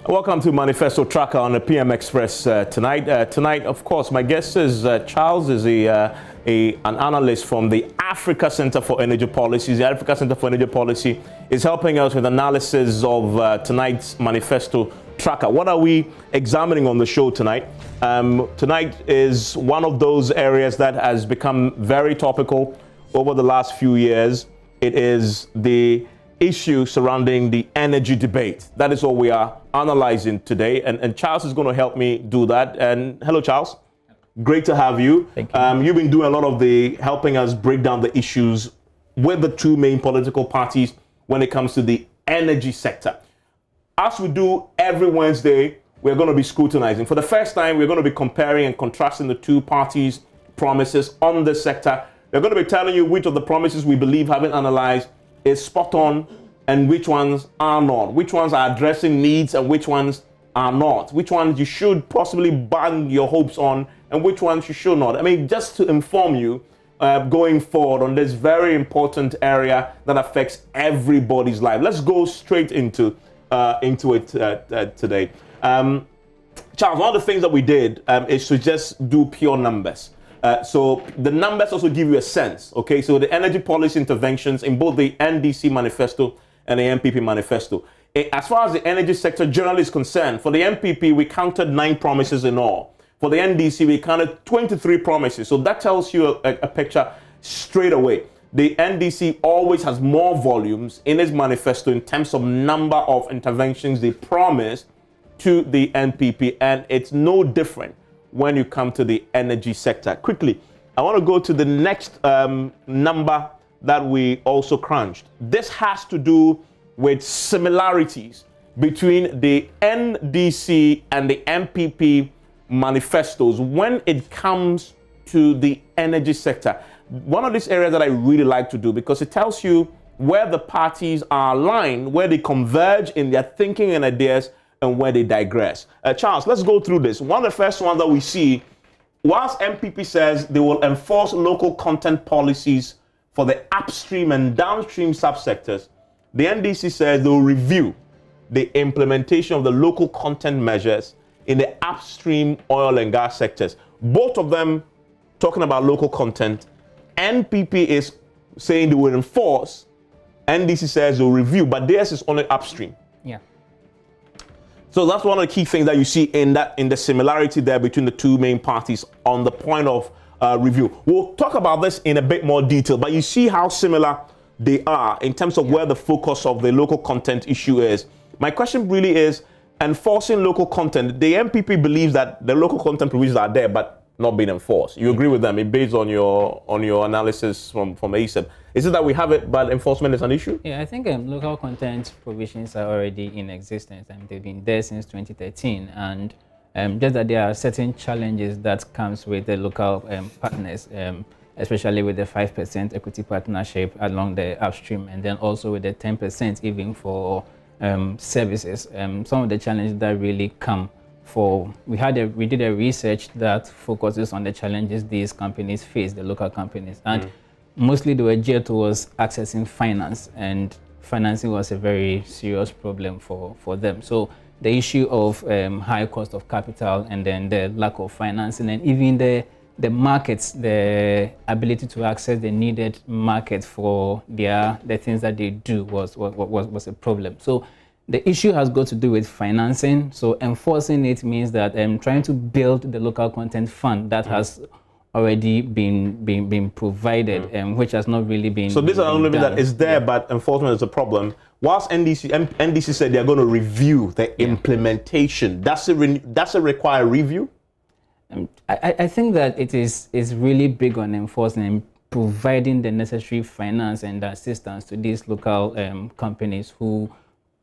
Welcome to Manifesto Tracker on the PM Express tonight. Tonight, of course, my guest is Charles, is an analyst from the Africa Center for Energy Policy. The Africa Center for Energy Policy is helping us with analysis of tonight's Manifesto Tracker. What are we examining on the show tonight? Tonight is one of those areas that has become very topical over the last few years. It is the issue surrounding the energy debate. That is what we are analyzing today. And Charles is going to help me do that. And hello, Charles. Great to have you. Thank you. You've been doing a lot of the helping us break down the issues with the two main political parties when it comes to the energy sector. As we do every Wednesday, we're going to be scrutinizing. For the first time, we're going to be comparing and contrasting the two parties' promises on this sector. We're going to be telling you which of the promises we believe, having analyzed, is spot on and which ones are not, which ones are addressing needs and which ones are not, which ones you should possibly bang your hopes on and which ones you should not. I mean, just to inform you going forward on this very important area that affects everybody's life. Let's go straight into it today. Charles, one of the things that we did is to just do pure numbers. So the numbers also give you a sense, okay? So the energy policy interventions in both the NDC manifesto and the MPP manifesto. As far as the energy sector generally is concerned, for the MPP, we counted 9 promises in all. For the NDC, we counted 23 promises. So that tells you a picture straight away. The NDC always has more volumes in its manifesto in terms of number of interventions they promised to the NPP, and it's no different when you come to the energy sector. Quickly, I want to go to the next number that we also crunched. This has to do with similarities between the NDC and the MPP manifestos when it comes to the energy sector. One of these areas that I really like to do because it tells you where the parties are aligned, where they converge in their thinking and ideas, and where they digress. Charles, let's go through this. One of the first ones that we see, whilst MPP says they will enforce local content policies for the upstream and downstream subsectors, the NDC says they will review the implementation of the local content measures in the upstream oil and gas sectors. Both of them talking about local content. NPP is saying they will enforce. NDC says they will review, but theirs is only upstream. Yeah. So that's one of the key things that you see in the similarity there between the two main parties on the point of review. We'll talk about this in a bit more detail, but you see how similar they are in terms of where the focus of the local content issue is. My question really is enforcing local content. The MPP believes that the local content provisions are there, but not being enforced. You agree with them? It based on your analysis from ASEP. Is it that we have it, but enforcement is an issue? Yeah, I think local content provisions are already in existence, and they've been there since 2013. And just that there are certain challenges that comes with the local partners, especially with the 5% equity partnership along the upstream, and then also with the 10% even for services. Some of the challenges that really come for, we did a research that focuses on the challenges these companies face, the local companies, and mostly they were geared towards accessing finance, and financing was a very serious problem for them. So the issue of high cost of capital, and then the lack of financing, and even the markets, the ability to access the needed market for the things that they do was a problem. So the issue has got to do with financing. So enforcing it means that trying to build the local content fund that has already been provided, which has not really been. So this is only that is there, but enforcement is a problem. Whilst NDC said they're going to review the implementation, does it require review? I think that it is really big on enforcing and providing the necessary finance and assistance to these local companies who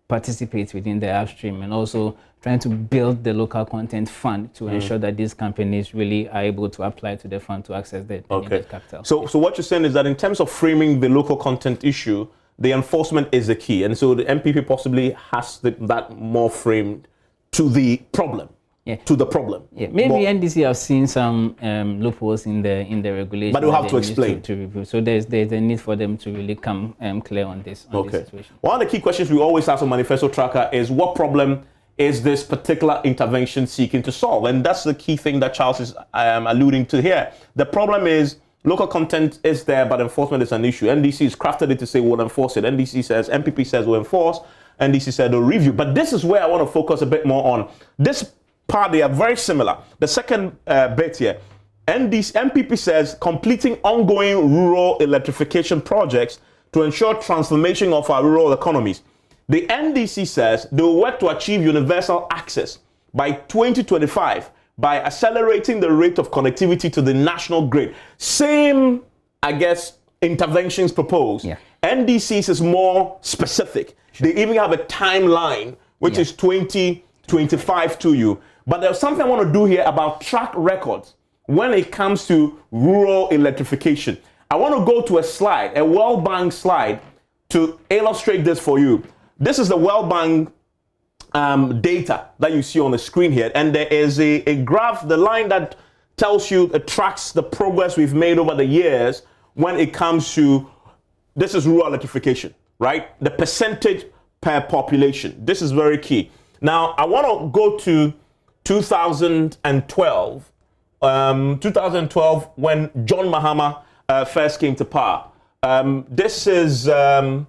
participate within the upstream, and also trying to build the local content fund to ensure that these companies really are able to apply to the fund to access the needed capital. So what you're saying is that in terms of framing the local content issue, the enforcement is the key, and so the MPP possibly has that more framed to the problem. Yeah. To the problem. Yeah. Maybe NDC have seen some loopholes in the regulation, but they'll have to explain to review. So there's a need for them to really come clear on this situation. One of the key questions we always ask on Manifesto Tracker is what problem is this particular intervention seeking to solve? And that's the key thing that Charles is alluding to here. The problem is local content is there, but enforcement is an issue. NDC has crafted it to say we'll enforce it. NDC says, MPP says we'll enforce. NDC said they'll review. But this is where I want to focus a bit more on. This part, they are very similar. The second bit here, MPP says completing ongoing rural electrification projects to ensure transformation of our rural economies. The NDC says they will work to achieve universal access by 2025 by accelerating the rate of connectivity to the national grid. Same, I guess, interventions proposed. Yeah. NDC's is more specific. Sure. They even have a timeline, which is 2025 to you. But there's something I want to do here about track records when it comes to rural electrification. I want to go to a slide, a World Bank slide, to illustrate this for you. This is the World Bank data that you see on the screen here. And there is a graph, the line that tells you, tracks the progress we've made over the years when it comes to, this is rural electrification, right? The percentage per population. This is very key. Now, I want to go to 2012. 2012, when John Mahama first came to power. This is urban.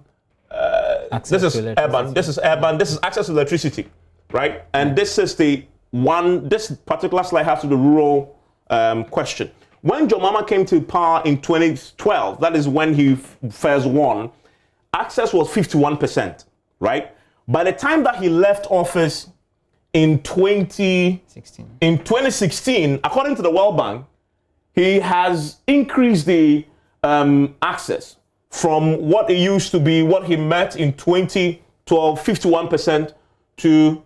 This is urban. This is access to electricity, right? And this is the one. This particular slide has to do the rural question. When John Mahama came to power in 2012, that is when he first won. Access was 51%, right? By the time that he left office in 2016, according to the World Bank, he has increased the access from what it used to be, what he met in 2012, 51% to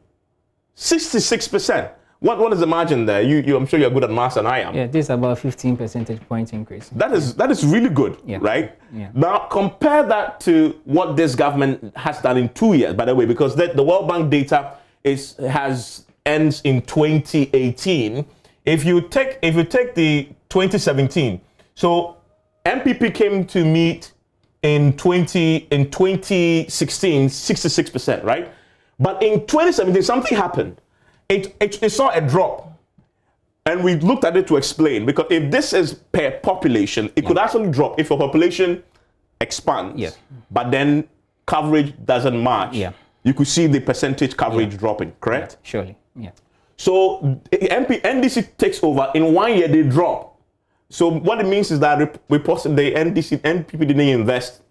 66%. What is the margin there? I'm sure you're good at maths than I am. Yeah, this is about 15 percentage point increase. That is really good, right? Yeah. Now compare that to what this government has done in 2 years, by the way, because the World Bank data ends in 2018. If you take the 2017, so MPP came to meet in 2016, 66%, right? But in 2017, something happened. It saw a drop. And we looked at it to explain, because if this is per population, it could actually drop if your population expands, but then coverage doesn't match. Yeah. You could see the percentage coverage dropping, correct? Yeah, surely, yeah. So NDC takes over. In 1 year, they drop. So what it means is that the NPP didn't invest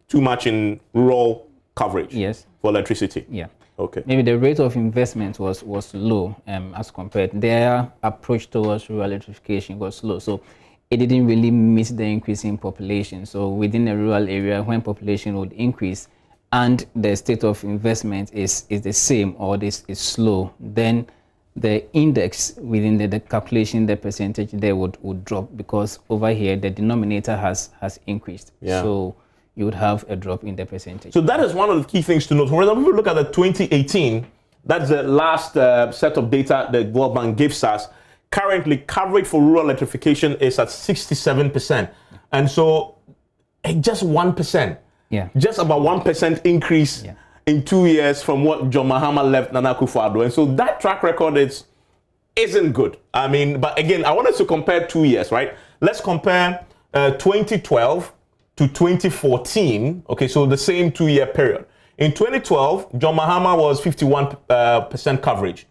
too much in rural coverage for electricity. Yeah. Okay. Maybe the rate of investment was low as compared. Their approach towards rural electrification was low. So it didn't really meet the increase in population. So within a rural area, when population would increase and the state of investment is the same or this is slow, then the index within the calculation, the percentage there would drop, because over here the denominator has increased. Yeah. So you would have a drop in the percentage. So that is one of the key things to note. For example, if we look at the 2018, that's the last set of data the World Bank gives us. Currently, coverage for rural electrification is at 67%. And so just 1%. Yeah. Just about 1% increase in 2 years from what John Mahama left Nana Akufo-Addo. And so that track record isn't good. I mean, but again, I wanted to compare 2 years, right? Let's compare 2012 to 2014. Okay, so the same 2 year period. In 2012, John Mahama was 51% coverage.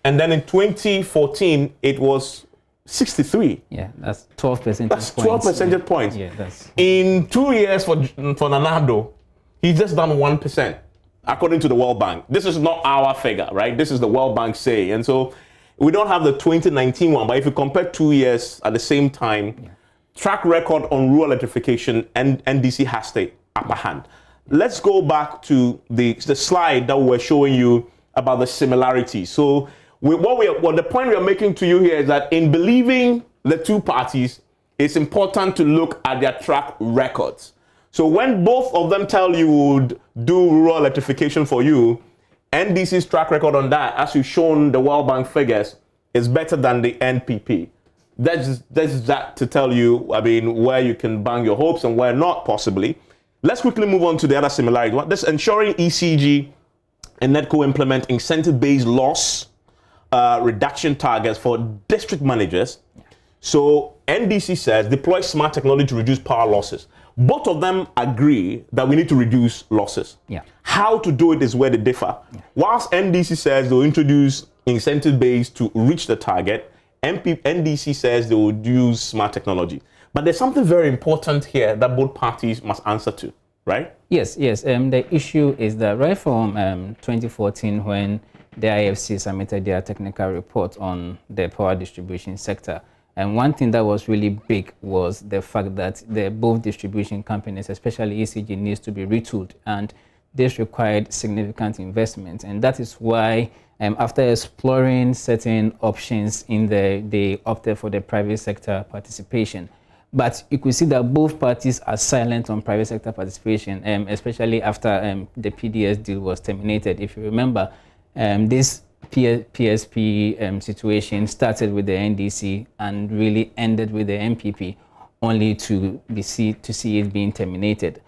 And then in 2014, it was 63. Yeah, that's 12 percentage points. That's 12 percentage points. Yeah, that's... In 2 years for Nana-Addo, he's just done 1%, according to the World Bank. This is not our figure, right? This is the World Bank say. And so we don't have the 2019 one, but if you compare 2 years at the same time, track record on rural electrification, and NDC has the upper hand. Let's go back to the slide that we're showing you about the similarities. So the point we are making to you here is that in believing the two parties, it's important to look at their track records. So when both of them tell you would do rural electrification for you, NDC's track record on that, as you've shown the World Bank figures, is better than the NPP. That's that to tell you, I mean, where you can bang your hopes and where not, possibly. Let's quickly move on to the other similarity. This ensuring ECG and NEDCO implement incentive-based loss reduction targets for district managers. So NDC says deploy smart technology to reduce power losses. Both of them agree that we need to reduce losses. Yeah. How to do it is where they differ. Yeah. Whilst NDC says they'll introduce incentive-based to reach the target, NDC says they will use smart technology. But there's something very important here that both parties must answer to, right? Yes. The issue is that right from 2014, when the IFC submitted their technical report on the power distribution sector, and one thing that was really big was the fact that both distribution companies, especially ECG, needs to be retooled, and this required significant investment. And that is why, after exploring certain options they opted for the private sector participation. But you could see that both parties are silent on private sector participation, especially after the PDS deal was terminated. If you remember, this PSP situation started with the NDC and really ended with the MPP, only to see it being terminated.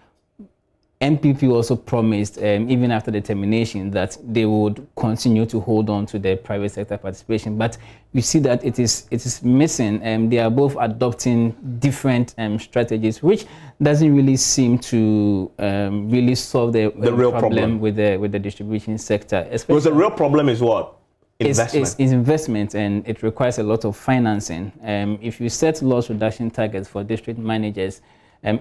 MPP also promised, even after the termination, that they would continue to hold on to the private sector participation. But you see that it is missing. They are both adopting different strategies, which doesn't really seem to really solve the real problem with the distribution sector. Because the real problem is what? Investment. It's investment, and it requires a lot of financing. If you set loss reduction targets for district managers,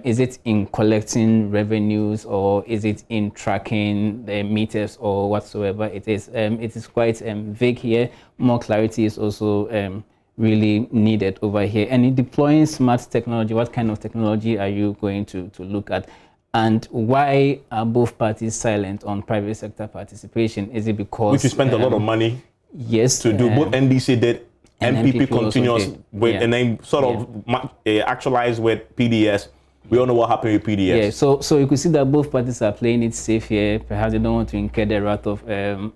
is it in collecting revenues, or is it in tracking the meters, or whatsoever it is? It is quite vague here. More clarity is also really needed over here. And in deploying smart technology, what kind of technology are you going to look at? And why are both parties silent on private sector participation? Is it because... Which you spent a lot of money to do. Both NDC did, MPP continues with, and then sort of actualize with PDS. We all know what happened with PDS. Yeah, so you could see that both parties are playing it safe here. Perhaps they don't want to incur the wrath of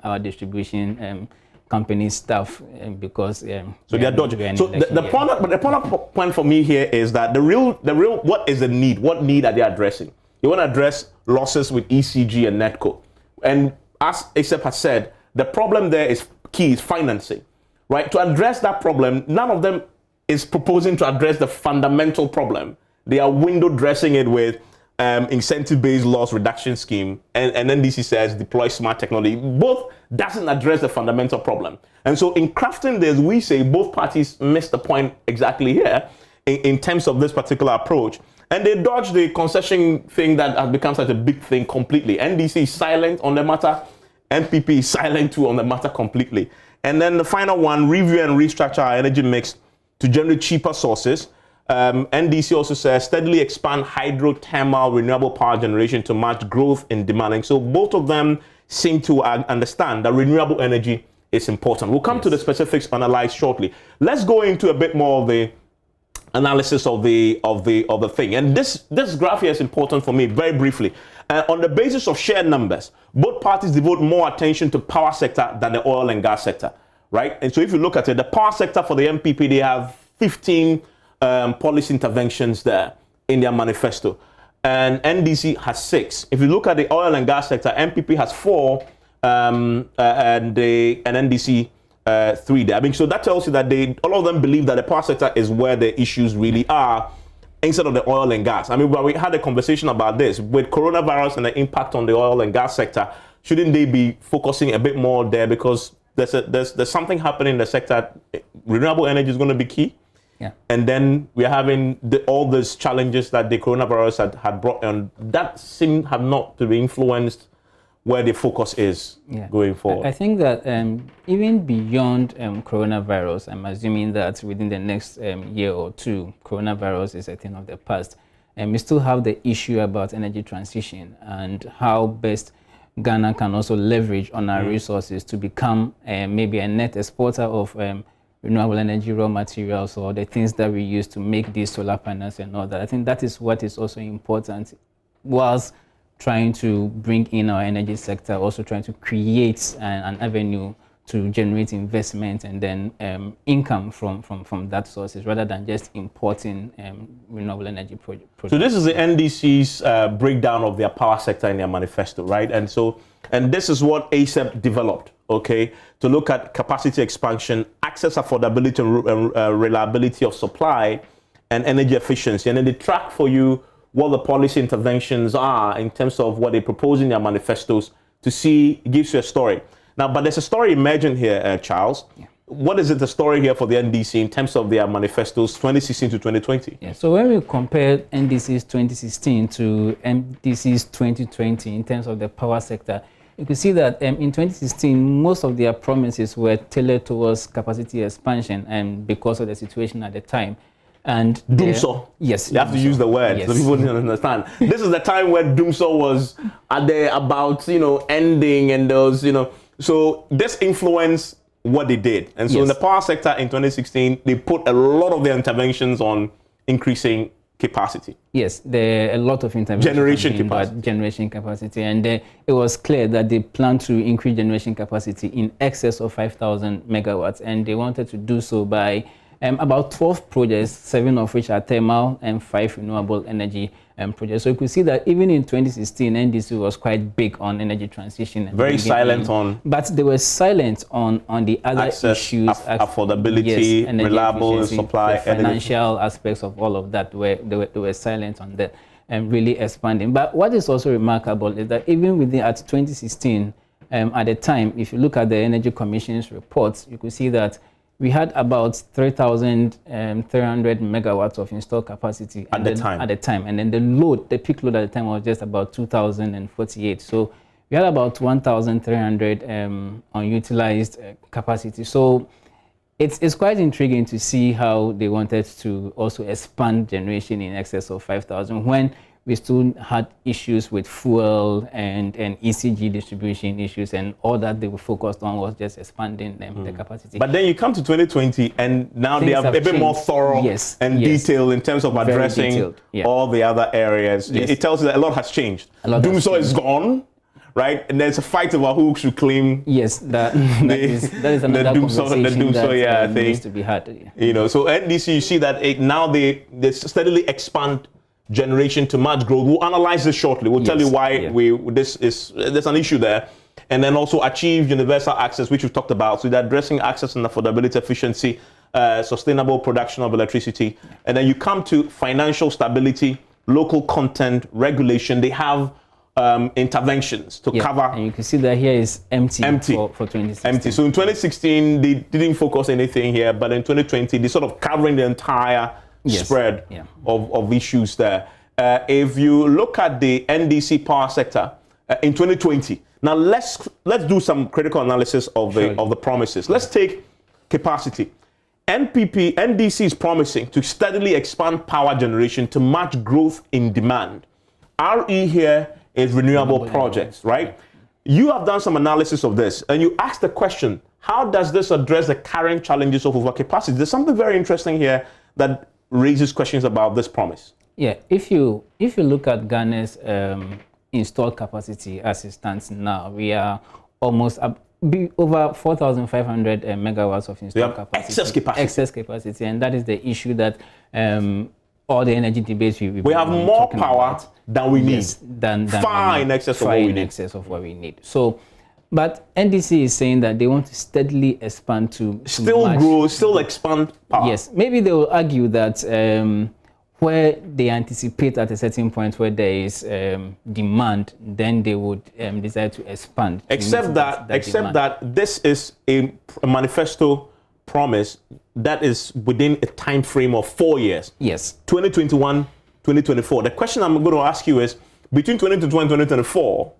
our distribution company staff because so they are dodging. So the point for me here is that the real what is the need? What need are they addressing? They want to address losses with ECG and NEDCO, and as ASAP has said, the problem there is financing, right? To address that problem, none of them is proposing to address the fundamental problem. They are window dressing it with incentive-based loss reduction scheme, and NDC says deploy smart technology. Both doesn't address the fundamental problem. And so in crafting this, we say both parties missed the point exactly here in terms of this particular approach. And they dodge the concession thing that has become such a big thing completely. NDC is silent on the matter. MPP is silent too on the matter completely. And then the final one, review and restructure our energy mix to generate cheaper sources. NDC also says steadily expand hydrothermal renewable power generation to match growth in demand. And so both of them seem to understand that renewable energy is important. We'll come to the specifics analyzed shortly. Let's go into a bit more of the analysis of the thing. And this graph here is important for me, very briefly. On the basis of shared numbers, both parties devote more attention to power sector than the oil and gas sector, right? And so if you look at it, the power sector for the MPP, they have 15 policy interventions there in their manifesto, and NDC has 6. If you look at the oil and gas sector, MPP has 4, and NDC 3 there. I mean, so that tells you that all of them believe that the power sector is where the issues really are, instead of the oil and gas. I mean, we had a conversation about this with coronavirus and the impact on the oil and gas sector. Shouldn't they be focusing a bit more there, because there's something happening in the sector? Renewable energy is going to be key. Yeah. And then we're having all these challenges that the coronavirus had brought, and that seem have not to be influenced where the focus is going forward. I think that even beyond coronavirus, I'm assuming that within the next year or two, coronavirus is a thing of the past. And we still have the issue about energy transition and how best Ghana can also leverage on our resources to become maybe a net exporter of renewable energy raw materials, or the things that we use to make these solar panels and all that. I think that is what is also important, whilst trying to bring in our energy sector, also trying to create an avenue to generate investment and then income from that sources rather than just importing renewable energy projects. So this is the NDC's breakdown of their power sector in their manifesto, right? And this is what ASEP developed, okay, to look at capacity expansion, access, affordability, and reliability of supply, and energy efficiency. And then they track for you what the policy interventions are in terms of what they propose in their manifestos to see, it gives you a story. Now, but there's a story emerging here, Charles. Yeah. What is it, the story here for the NDC in terms of their manifestos 2016 to 2020? Yeah, so when we compare NDC's 2016 to NDC's 2020 in terms of the power sector, you can see that in 2016, most of their promises were tailored towards capacity expansion and because of the situation at the time. And doomsaw. Yes. You have to use the word so people don't understand. This is the time where doomsaw was about, ending and those, So this influenced what they did. And so in the power sector in 2016, they put a lot of their interventions on increasing capacity. Yes, there are a lot of interventions. Generation capacity. And it was clear that they plan to increase generation capacity in excess of 5,000 megawatts. And they wanted to do so by about 12 projects, 7 of which are thermal and 5 renewable energy projects. So you could see that even in 2016, NDC was quite big on energy transition. And very silent on... But they were silent on the other access, issues. Affordability, reliable supply, financial aspects of all of that. They were silent on that and really expanding. But what is also remarkable is that even within at 2016, at the time, if you look at the Energy Commission's reports, you could see that we had about 3,300 megawatts of installed capacity at the time. And then the peak load at the time was just about 2,048. So we had about 1,300 unutilized capacity. So it's quite intriguing to see how they wanted to also expand generation in excess of 5,000 when we still had issues with fuel and ECG distribution issues, and all that they were focused on was just expanding the capacity. But then you come to 2020, and now they are a bit more thorough and detailed in terms of addressing all the other areas. Yes. It tells you that a lot has changed. Doomsaw is gone, right? And there's a fight about who should claim. Yes, that is another conversation that needs to be had. So NDC, you see that now they steadily expand generation to match growth. We'll analyze this shortly. We'll tell you why there's an issue there. And then also achieve universal access, which we've talked about. So they're addressing access and affordability, efficiency, sustainable production of electricity. And then you come to financial stability, local content, regulation. They have interventions to cover. And you can see that here is empty. For 2016. Empty. So in 2016, they didn't focus anything here, but in 2020, they sort of covering the entire spread of issues there. If you look at the NDC power sector in 2020, now let's do some critical analysis of the promises. Let's take capacity. NDC is promising to steadily expand power generation to match growth in demand. RE here is renewable projects, right? You have done some analysis of this, and you asked the question, how does this address the current challenges of overcapacity? There's something very interesting here that raises questions about this promise. Yeah, if you look at Ghana's installed capacity as it stands now, we are almost over 4,500 megawatts of installed capacity. Excess capacity, and that is the issue that all the energy debates we have more power than we need. Far in excess of what we need. So, but NDC is saying that they want to steadily expand to still expand power. Yes, maybe they will argue that where they anticipate at a certain point where there is demand, then they would decide to expand. Except that this is a manifesto promise that is within a time frame of 4 years. Yes. 2021, 2024. The question I'm going to ask you is, between 2021 and 2024,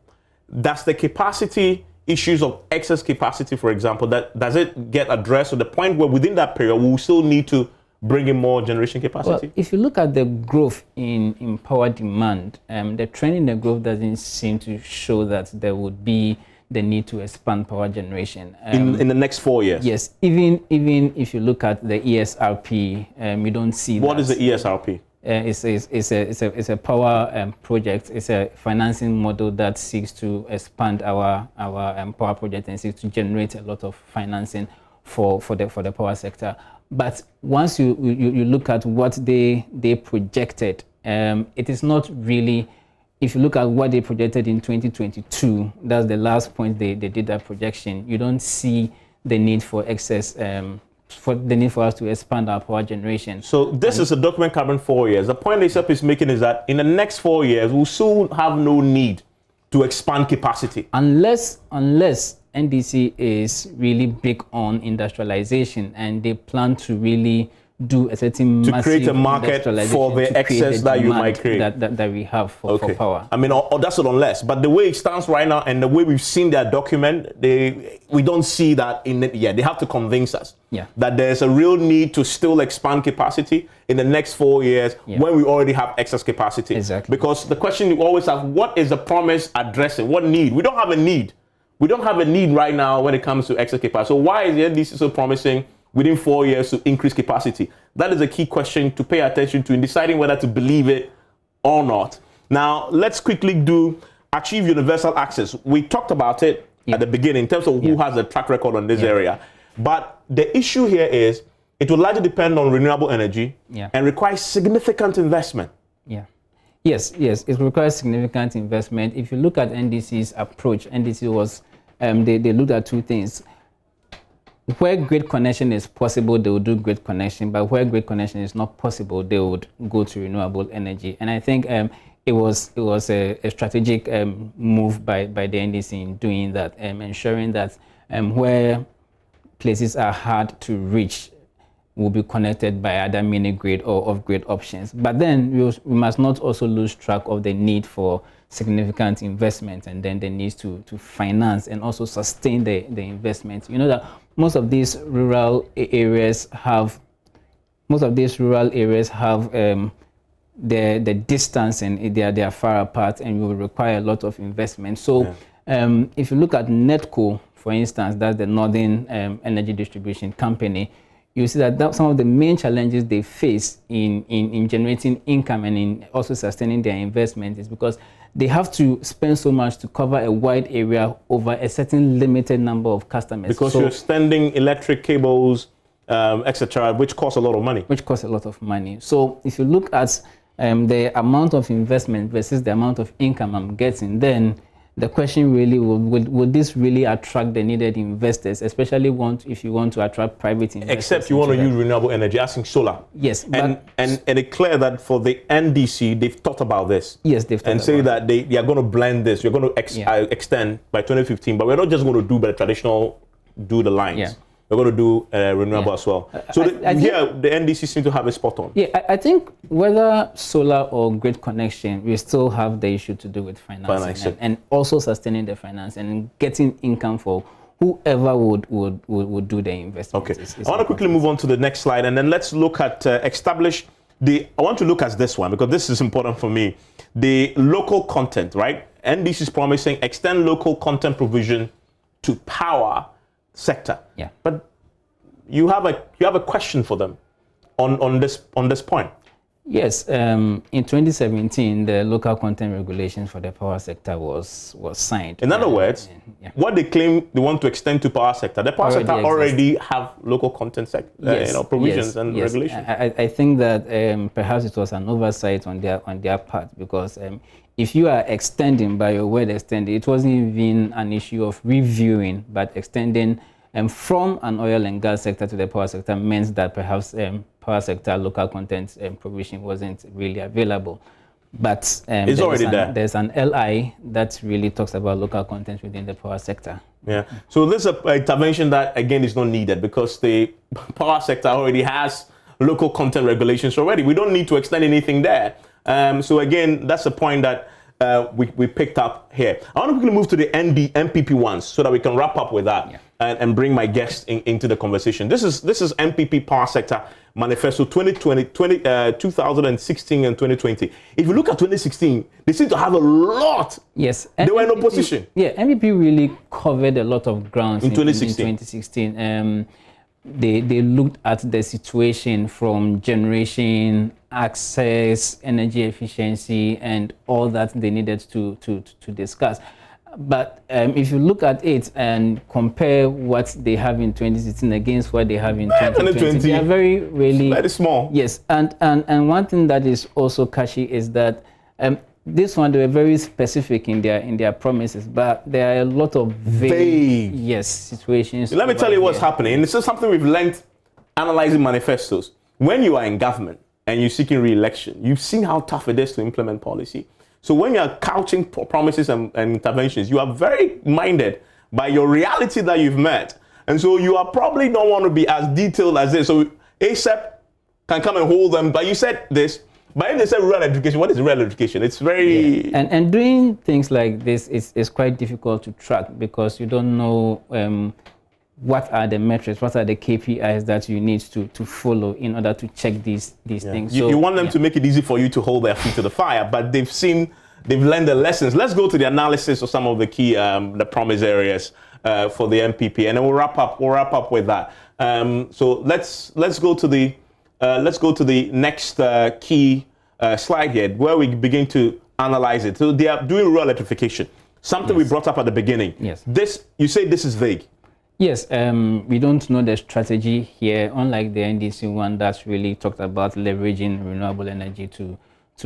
does the capacity issues of excess capacity, for example, does it get addressed to the point where within that period we will still need to bring in more generation capacity? Well, if you look at the growth in power demand, the trend in the growth doesn't seem to show that there would be the need to expand power generation in the next 4 years. Yes, even if you look at the ESRP, you don't see What is the ESRP? it's a power project. It's a financing model that seeks to expand our power project and seeks to generate a lot of financing for the power sector. But once you look at what they projected, it is not really. If you look at what they projected in 2022, that's the last point they did that projection. You don't see the need for excess. For us to expand our power generation. So this is a document covering 4 years. The point ASAP is making is that in the next 4 years, we'll soon have no need to expand capacity. Unless NDC is really big on industrialization and they plan to really do a certain to create a market for the excess that you might create that we have for power. I mean, or that's not unless, but the way it stands right now and the way we've seen their document, we don't see that in it yet. They have to convince us that there's a real need to still expand capacity in the next 4 years when we already have excess capacity. Exactly. Because the question you always have, what is the promise addressing? What need? We don't have a need. We don't have a need right now when it comes to excess capacity. So why is the NDC so promising within 4 years to increase capacity? That is a key question to pay attention to in deciding whether to believe it or not. Now, let's quickly do achieve universal access. We talked about it at the beginning in terms of who has a track record on this area. But the issue here is it will largely depend on renewable energy and require significant investment. Yes, it requires significant investment. If you look at NDC's approach, NDC was, they looked at two things. Where grid connection is possible, they will do grid connection, but where grid connection is not possible, they would go to renewable energy. And I think it was a strategic move by the NDC in doing that, ensuring that where places are hard to reach will be connected by either mini grid or off-grid options. But then we must not also lose track of the need for significant investment and then the need to finance and also sustain the investment. You know that most of these rural areas have the distance and they are far apart and will require a lot of investment. So if you look at NETCO, for instance, that's the Northern Energy Distribution Company, you see that some of the main challenges they face in generating income and in also sustaining their investment is because they have to spend so much to cover a wide area over a certain limited number of customers. Because you're extending electric cables, etc., which costs a lot of money. So if you look at the amount of investment versus the amount of income I'm getting, then the question really would this really attract the needed investors, especially if you want to attract private investors? Except you want to use renewable energy, asking solar. Yes. And it's clear that for the NDC, they've thought about this. Yes, they've thought and say that they are going to blend this. We're going to extend by 2015, but we're not just going to do by the traditional, do the lines. Yeah. We're going to do renewable as well. So the NDC seem to have a spot on. Yeah, I think whether solar or grid connection, we still have the issue to do with financing and also sustaining the finance and getting income for whoever would do the investment. Okay, I want to quickly move on to the next slide, and then let's look at I want to look at this one because this is important for me. The local content, right? NDC is promising extend local content provision to power sector. Yeah. But you have a question for them on this point. Yes. In 2017, the local content regulations for the power sector was signed. In other words, what they claim they want to extend to power sector, the power sector already have local content provisions and regulations. I think that perhaps it was an oversight on their part because if you are extending, by your word extending, it wasn't even an issue of reviewing, but extending from an oil and gas sector to the power sector means that perhaps power sector local content provision wasn't really available. But it's already there. There's an LI that really talks about local content within the power sector. Yeah. So this is an intervention that, again, is not needed because the power sector already has local content regulations already. We don't need to extend anything there. So again, that's the point that we picked up here. I want to quickly move to the MPP ones so that we can wrap up with that and bring my guests into the conversation. This is MPP Power Sector Manifesto 2016 and 2020. If you look at 2016, they seem to have a lot. Yes. They were in opposition. Yeah, MPP really covered a lot of ground in 2016. In 2016. They looked at the situation from generation access, energy efficiency, and all that they needed to discuss. But if you look at it and compare what they have in 2016 against what they have in 2020, they are very small. Yes, and one thing that is also catchy is that this one, they were very specific in their promises, but there are a lot of vague yes situations. Let me tell you what's happening, and this is something we've learned analyzing manifestos. When you are in government and you're seeking re-election, you've seen how tough it is to implement policy. So when you are couching promises and interventions, you are very minded by your reality that you've met, and so you are probably don't want to be as detailed as this. So ASAP can come and hold them, but you said this. But if they say rural education, what is rural education? It's very... Yeah. And doing things like this is quite difficult to track because you don't know what are the metrics, what are the KPIs that you need to follow in order to check these things. You want them to make it easy for you to hold their feet to the fire, but they've learned the lessons. Let's go to the analysis of some of the key, the promise areas for the MPP, and then we'll wrap up with that. So let's go to the next key slide here, where we begin to analyze it. So they are doing rural electrification, something we brought up at the beginning. Yes. You say this is vague. Yes, we don't know the strategy here, unlike the NDC one that's really talked about leveraging renewable energy to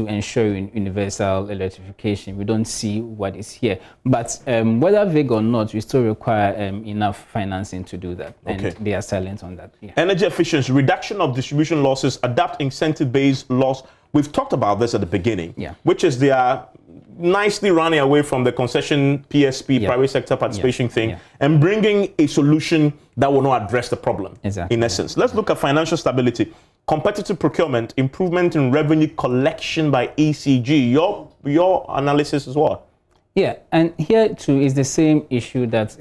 ensure universal electrification. We don't see what is here. But whether vague or not, we still require enough financing to do that. And they are silent on that. Yeah. Energy efficiency, reduction of distribution losses, adapt incentive-based loss. We've talked about this at the beginning, which is they are nicely running away from the concession PSP, private sector participation thing, and bringing a solution that will not address the problem, in essence. Let's look at financial stability. Competitive procurement, improvement in revenue collection by ECG. Your analysis as well. Yeah, and here too is the same issue that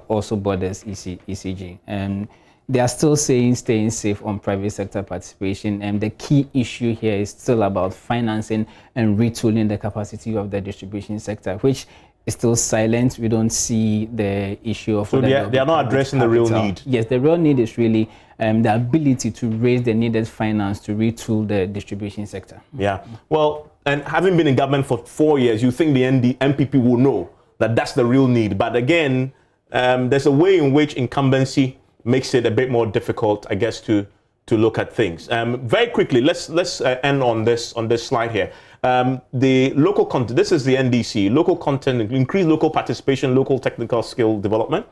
also borders ECG. And they are still saying staying safe on private sector participation, and the key issue here is still about financing and retooling the capacity of the distribution sector, which is still silent. We don't see the issue of... So they are not addressing the real need. Yes, the real need is really the ability to raise the needed finance to retool the distribution sector. Yeah. Well, and having been in government for 4 years, you think the MPP will know that that's the real need. But again, there's a way in which incumbency makes it a bit more difficult, I guess, to look at things. Very quickly, let's end on this slide here. The local content. This is the NDC. Local content, increase local participation, local technical skill development,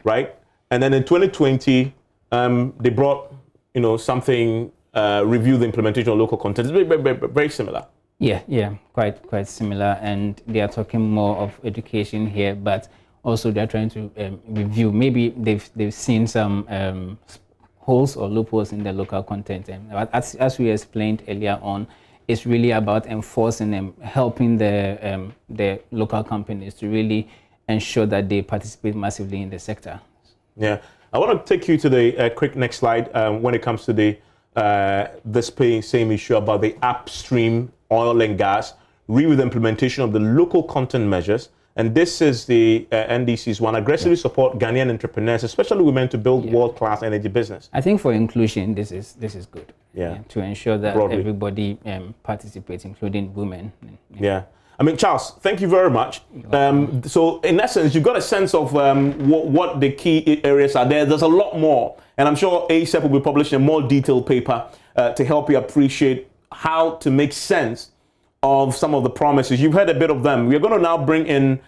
right? And then in 2020, they brought something. Review the implementation of local content. It's very similar. Yeah, quite similar. And they are talking more of education here, but also they're trying to review. Maybe they've seen some holes or loopholes in the local content. And as we explained earlier on, it's really about enforcing and helping the local companies to really ensure that they participate massively in the sector. Yeah, I want to take you to the quick next slide when it comes to the this same issue about the upstream oil and gas, with implementation of the local content measures. And this is the NDC's one, aggressively support Ghanaian entrepreneurs, especially women, to build world-class energy business. I think for inclusion, this is good. To ensure that everybody participates, including women. I mean, Charles, thank you very much. So in essence, you've got a sense of what the key areas are there. There's a lot more. And I'm sure ASAP will be publishing a more detailed paper to help you appreciate how to make sense of some of the promises. You've heard a bit of them. We're going to now bring in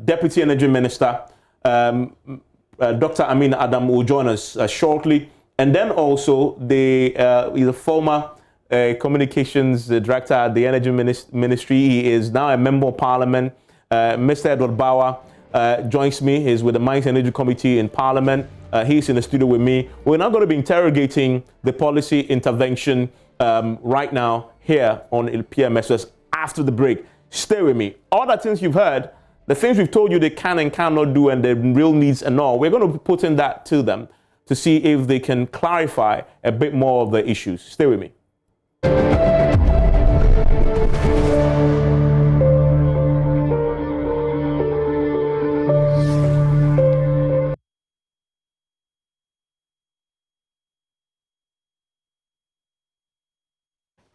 Deputy Energy Minister, Dr. Amin Adam will join us shortly. And then also the former Communications Director at the Energy Ministry. He is now a Member of Parliament. Mr. Edward Bauer joins me. He's with the Mines and Energy Committee in Parliament. He's in the studio with me. We're now going to be interrogating the policy intervention right now here on PMSS after the break. Stay with me. All the things you've heard, the things we've told you they can and cannot do, and the real needs and all, we're going to be putting that to them to see if they can clarify a bit more of the issues. Stay with me.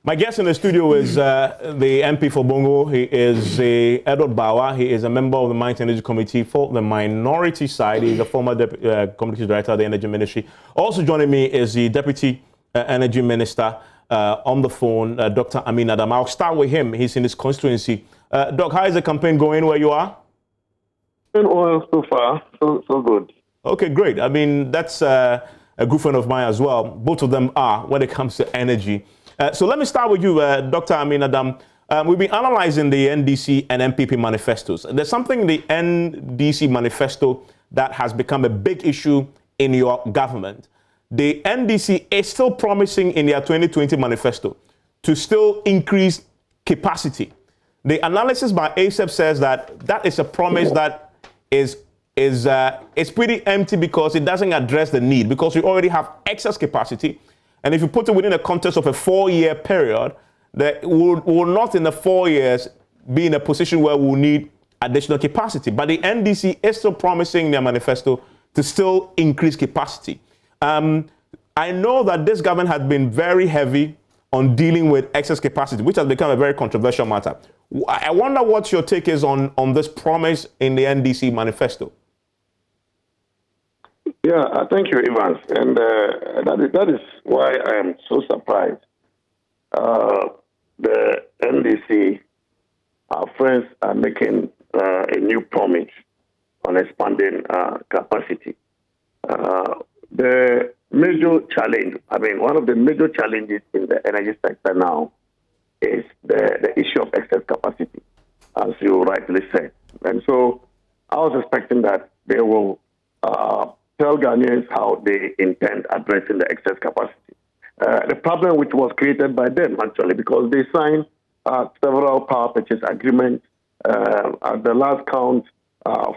My guest in the studio is the MP for Bongo. He is Edward Bawa. He is a member of the Mines and Energy Committee for the minority side. He's a former Communications Director of the Energy Ministry. Also joining me is the Deputy Energy Minister on the phone, Dr. Amin Adam. I'll start with him. He's in his constituency. Doc, how is the campaign going where you are? Well, so far, so good. Okay, great. I mean, that's a good friend of mine as well. Both of them are when it comes to energy. So let me start with you, Dr. Amin Adam. We've been analyzing the NDC and MPP manifestos. There's something in the NDC manifesto that has become a big issue in your government. The NDC is still promising in their 2020 manifesto to still increase capacity. The analysis by ASEP says that that is a promise that is pretty empty because it doesn't address the need, because we already have excess capacity. And if you put it within the context of a 4-year period, that will not in the 4 years be in a position where we'll need additional capacity. But the NDC is still promising in their manifesto to still increase capacity. I know that this government has been very heavy on dealing with excess capacity, which has become a very controversial matter. I wonder what your take is on this promise in the NDC manifesto. Yeah, thank you, Evans. And that is why I am so surprised. The NDC, our friends, are making a new promise on expanding capacity. The major challenge, one of the major challenges in the energy sector now is the issue of excess capacity, as you rightly said. And so I was expecting that they will tell Ghanaians how they intend addressing the excess capacity. The problem which was created by them, actually, because they signed several power purchase agreements. At the last count,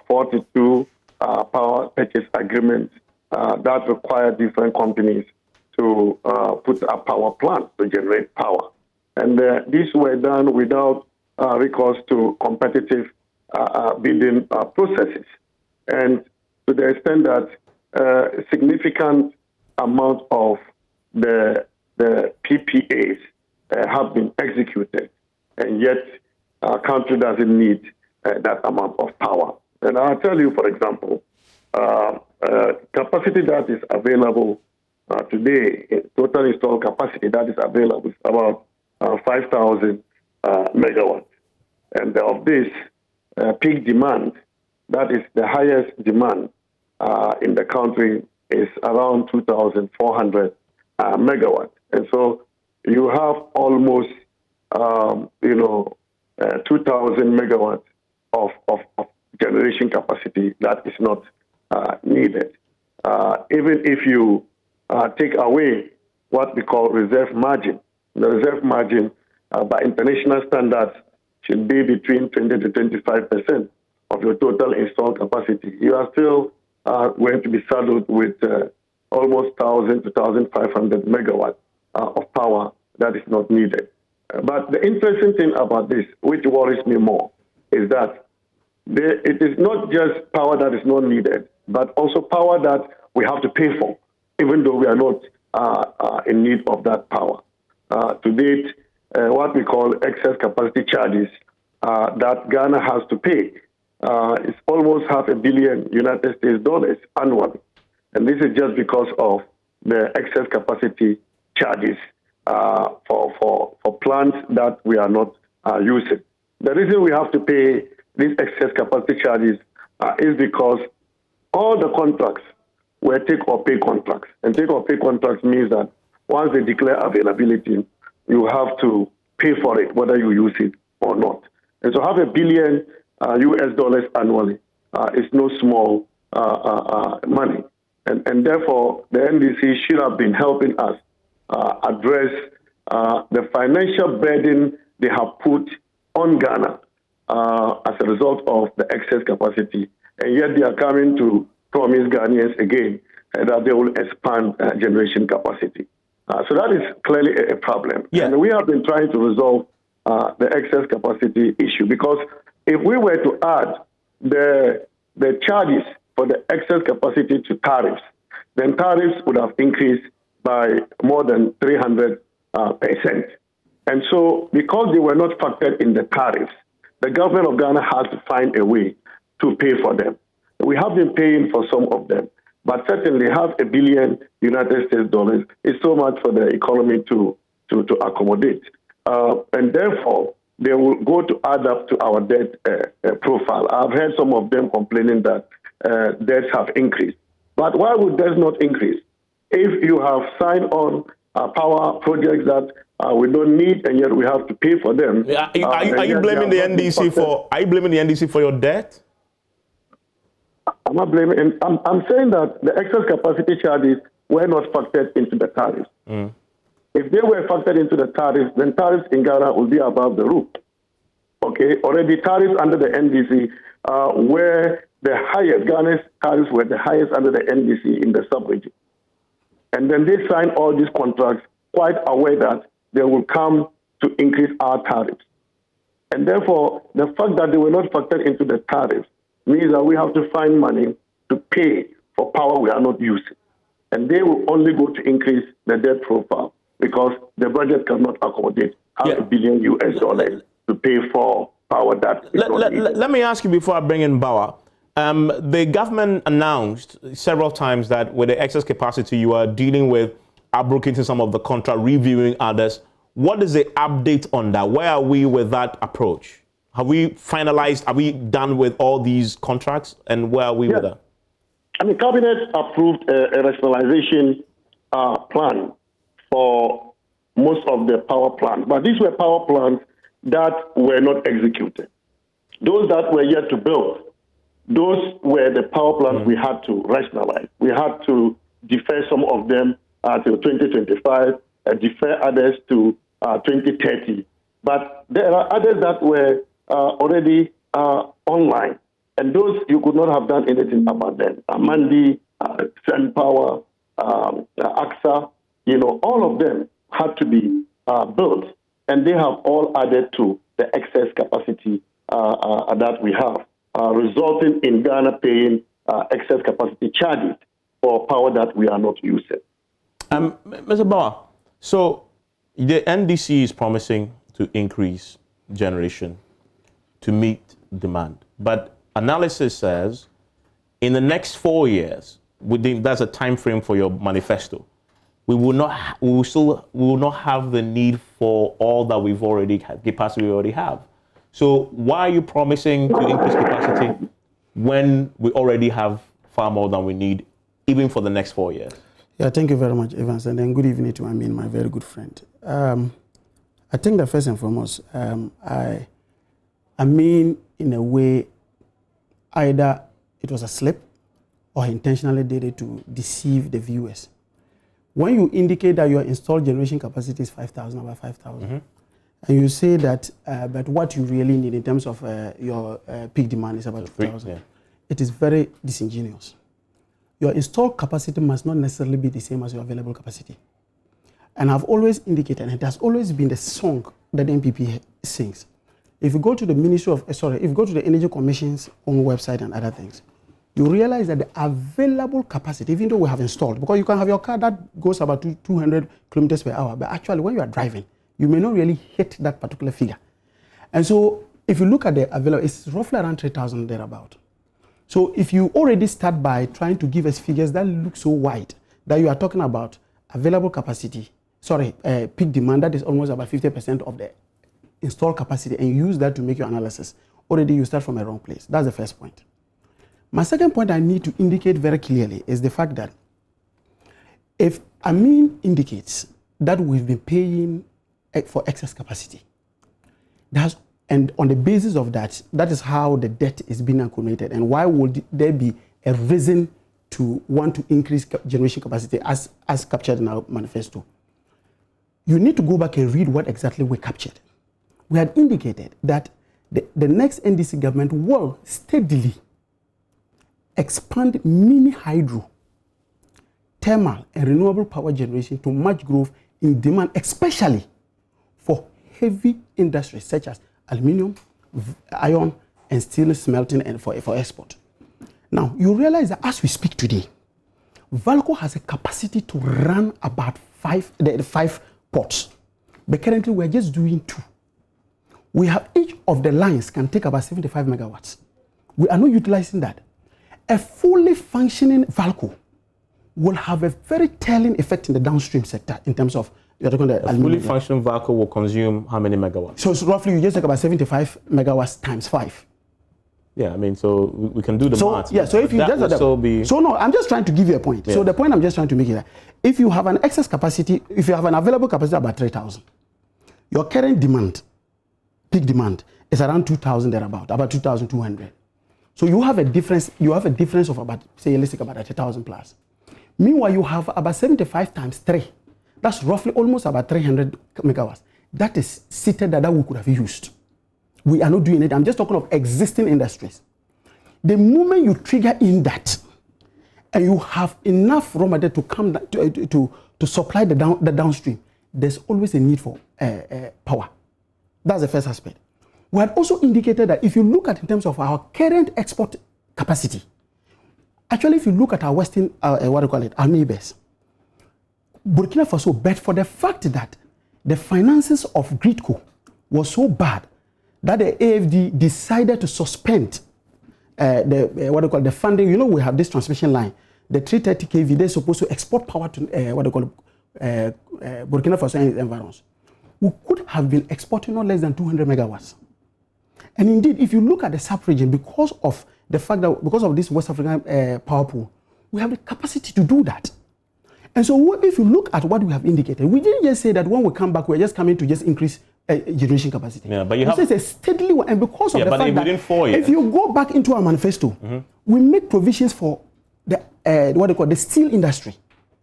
42 power purchase agreements that require different companies to put up power plants to generate power. And these were done without recourse to competitive bidding processes. And to the extent that a significant amount of the PPAs have been executed, and yet our country doesn't need that amount of power. And I'll tell you, for example, capacity that is available today, total installed capacity that is available is about 5,000 megawatts. And of this, peak demand, that is the highest demand in the country, is around 2,400 megawatts. And so you have almost, 2,000 megawatts of generation capacity that is not needed. Even if you take away what we call reserve margin, the reserve margin by international standards should be between 20 to 25% of your total installed capacity. You are still going to be saddled with almost 1,000 to 1,500 megawatts of power that is not needed. But the interesting thing about this, which worries me more, is that it is not just power that is not needed, but also power that we have to pay for, even though we are not in need of that power. To date, what we call excess capacity charges that Ghana has to pay is almost $500 million United States dollars annually. And this is just because of the excess capacity charges for plants that we are not using. The reason we have to pay these excess capacity charges is because all the contracts were take-or-pay contracts. And take-or-pay contracts means that once they declare availability, you have to pay for it, whether you use it or not. And so $500 million US dollars annually is no small money. And therefore, the NDC should have been helping us address the financial burden they have put on Ghana as a result of the excess capacity. And yet they are coming to promise Ghanaians again that they will expand generation capacity. So that is clearly a problem. Yeah. And we have been trying to resolve the excess capacity issue, because if we were to add the charges for the excess capacity to tariffs, then tariffs would have increased by more than 300%. And so because they were not factored in the tariffs, the government of Ghana has to find a way to pay for them. We have been paying for some of them, but certainly $500 million United States dollars is so much for the economy to accommodate. And therefore, they will go to add up to our debt profile. I've heard some of them complaining that debts have increased. But why would debts not increase? If you have signed on power projects that we don't need, and yet we have to pay for them. Are you blaming the NDC for? Are you blaming the NDC for your debt? I'm not blaming. I'm saying that the excess capacity charges were not factored into the tariffs. If they were factored into the tariffs, then tariffs in Ghana will be above the roof. Okay, already tariffs under the NDC were the highest. Ghana's tariffs were the highest under the NDC in the sub-region. And then they signed all these contracts quite aware that they will come to increase our tariffs. And therefore, the fact that they were not factored into the tariffs means that we have to find money to pay for power we are not using. And they will only go to increase the debt profile because the budget cannot accommodate $500 million US dollars to pay for power that is not needed. Let me ask you before I bring in Bauer. The government announced several times that with the excess capacity, you are dealing with abrogating some of the contract, reviewing others. What is the update on that? Where are we with that approach? Have we finalized? Are we done with all these contracts? And where are we with that? I mean, Cabinet approved a rationalization plan for most of the power plants. But these were power plants that were not executed. Those that were yet to build, those were the power plants we had to rationalize. We had to defer some of them till 2025, defer others to 2030. But there are others that were already online, and those you could not have done anything about them. Amandi, Sun Power, AXA, all of them had to be built, and they have all added to the excess capacity that we have, resulting in Ghana paying excess capacity charges for power that we are not using. Mr. Bauer, so the NDC is promising to increase generation to meet demand, but analysis says in the next 4 years, that's a time frame for your manifesto, we will not have the need for all that we've already had, capacity we already have. So why are you promising to increase capacity when we already have far more than we need, even for the next 4 years? Yeah, thank you very much, Evans, and then good evening to my very good friend. I think that first and foremost, I mean, in a way, either it was a slip or intentionally did it to deceive the viewers. When you indicate that your installed generation capacity is 5,000 over 5,000, and you say that, but what you really need in terms of your peak demand is about 2,000, it is very disingenuous. Your installed capacity must not necessarily be the same as your available capacity. And I've always indicated, and it has always been the song that the NPP sings. If you go to the if you go to the Energy Commission's own website and other things, you realize that the available capacity, even though we have installed, because you can have your car that goes about 200 kilometers per hour, but actually when you are driving, you may not really hit that particular figure. And so if you look at the available, it's roughly around 3,000 thereabout. So if you already start by trying to give us figures that look so wide, that you are talking about available capacity, peak demand, that is almost about 50% of the installed capacity, and you use that to make your analysis, already you start from a wrong place. That's the first point. My second point I need to indicate very clearly is the fact that if Amin indicates that we've been paying for excess capacity, and on the basis of that, that is how the debt is being accumulated. And why would there be a reason to want to increase generation capacity as captured in our manifesto? You need to go back and read what exactly we captured. We had indicated that the next NDC government will steadily expand mini hydro, thermal, and renewable power generation to match growth in demand, especially for heavy industries such as aluminium, iron, and steel smelting and for export. Now, you realize that as we speak today, Valco has a capacity to run about five ports. But currently, we're just doing 2. We have each of the lines can take about 75 megawatts. We are not utilizing that. A fully functioning Valco will have a very telling effect in the downstream sector in terms of a fully functioning Valco will consume how many megawatts? So it's roughly you just take about 75 megawatts times 5. Yeah, I mean, so we can do the math. Yeah, so if you just so no, I'm just trying to give you a point. Yeah. So the point I'm just trying to make is that if you have an excess capacity, if you have an available capacity about 3,000, your current demand, peak demand, is around 2,000 thereabout, about 2,200. So you have a difference. You have a difference of about, say, let's take about 1,000 plus. Meanwhile, you have about 75 times 3. That's roughly almost about 300 megawatts. That is seated that we could have used. We are not doing it. I'm just talking of existing industries. The moment you trigger in that, and you have enough raw material to come to supply the downstream, there's always a need for power. That's the first aspect. We had also indicated that if you look at in terms of our current export capacity, actually, if you look at our Western, our neighbors, Burkina Faso, but for the fact that the finances of Gridco was so bad that the AFD decided to suspend the funding. You know, we have this transmission line, the 330 kV. They're supposed to export power to Burkina Faso and its environs. We could have been exporting no less than 200 megawatts. And indeed, if you look at the sub-region, because of the fact that because of this West African power pool, we have the capacity to do that. And so if you look at what we have indicated, we didn't just say that when we come back, we're just coming to just increase generation capacity. Yeah, but you have... It's a steadily, and because of the fact that 4 years. If you go back into our manifesto, we make provisions for the, the steel industry.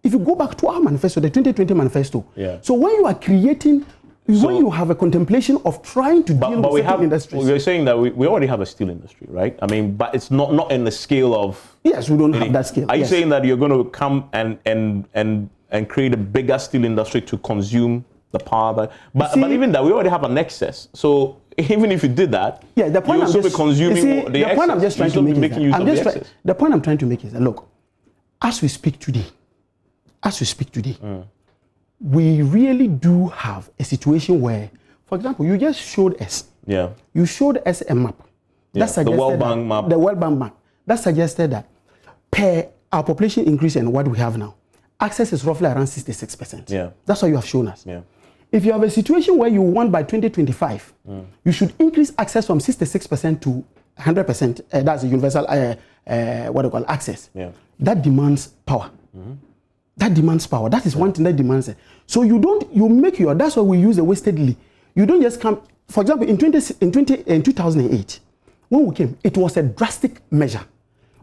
If you go back to our manifesto, the 2020 manifesto, so when you are creating... when you have a contemplation of trying to deal with certain industries. You're saying that we already have a steel industry, right? I mean, but it's not in the scale of... Yes, we don't have that scale. Are you saying that you're going to come and create a bigger steel industry to consume the power? But even that, we already have an excess. So even if you did that, the point you'll still be consuming the excess. Point I'm just trying to make is that, the point I'm trying to make is that, look, as we speak today, we really do have a situation where, for example, you just showed us. Yeah. You showed us a map. That suggested the World Bank map. The World Bank map. That suggested that per our population increase and what we have now, access is roughly around 66%. Yeah. That's what you have shown us. Yeah. If you have a situation where you want by 2025, you should increase access from 66% to 100%. That's a universal, access. Yeah. That demands power. That demands power. That is one thing that demands it. So that's why we use the wastedly. You don't just come, for example, in 2008, when we came, it was a drastic measure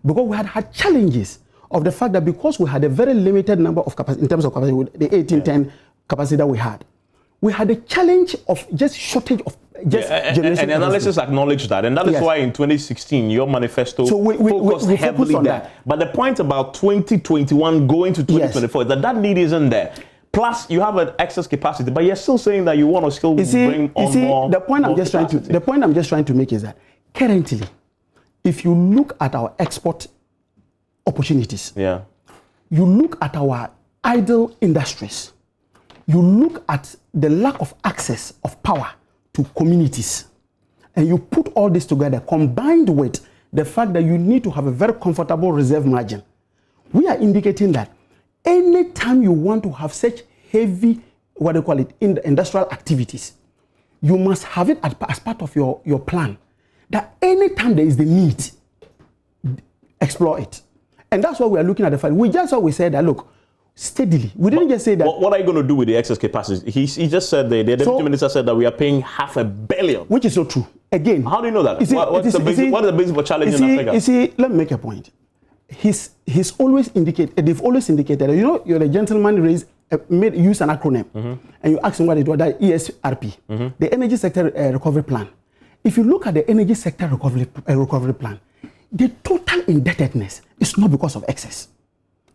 because we had challenges of the fact that because we had a very limited number of capacity, in terms of capacity, the 1810 capacity that we had a challenge of just shortage of generation. And analysis acknowledged that, and that is why in 2016 your manifesto focused heavily on that. But the point about 2021 going to 2024 is that need isn't there. Plus, you have an excess capacity, but you're still saying that you want to still bring on more. The point I'm just trying to make is that currently, if you look at our export opportunities, you look at our idle industries, you look at the lack of access of power to communities, and you put all this together, combined with the fact that you need to have a very comfortable reserve margin, we are indicating that anytime you want to have such heavy, industrial activities, you must have it as part of your plan, that anytime there is the need, explore it. And that's why we are looking at the fact. We said that, look, steadily. We didn't just say that. What are you going to do with the excess capacity? He just said, the deputy minister said that we are paying $500 million. Which is not true. Again. How do you know that? What is the basis for challenging that figure? You see, let me make a point. He's always indicated, they've always indicated, you're a gentleman use an acronym, and you ask him what it was, that ESRP, the Energy Sector Recovery Plan. If you look at the Energy Sector Recovery Plan, the total indebtedness is not because of excess.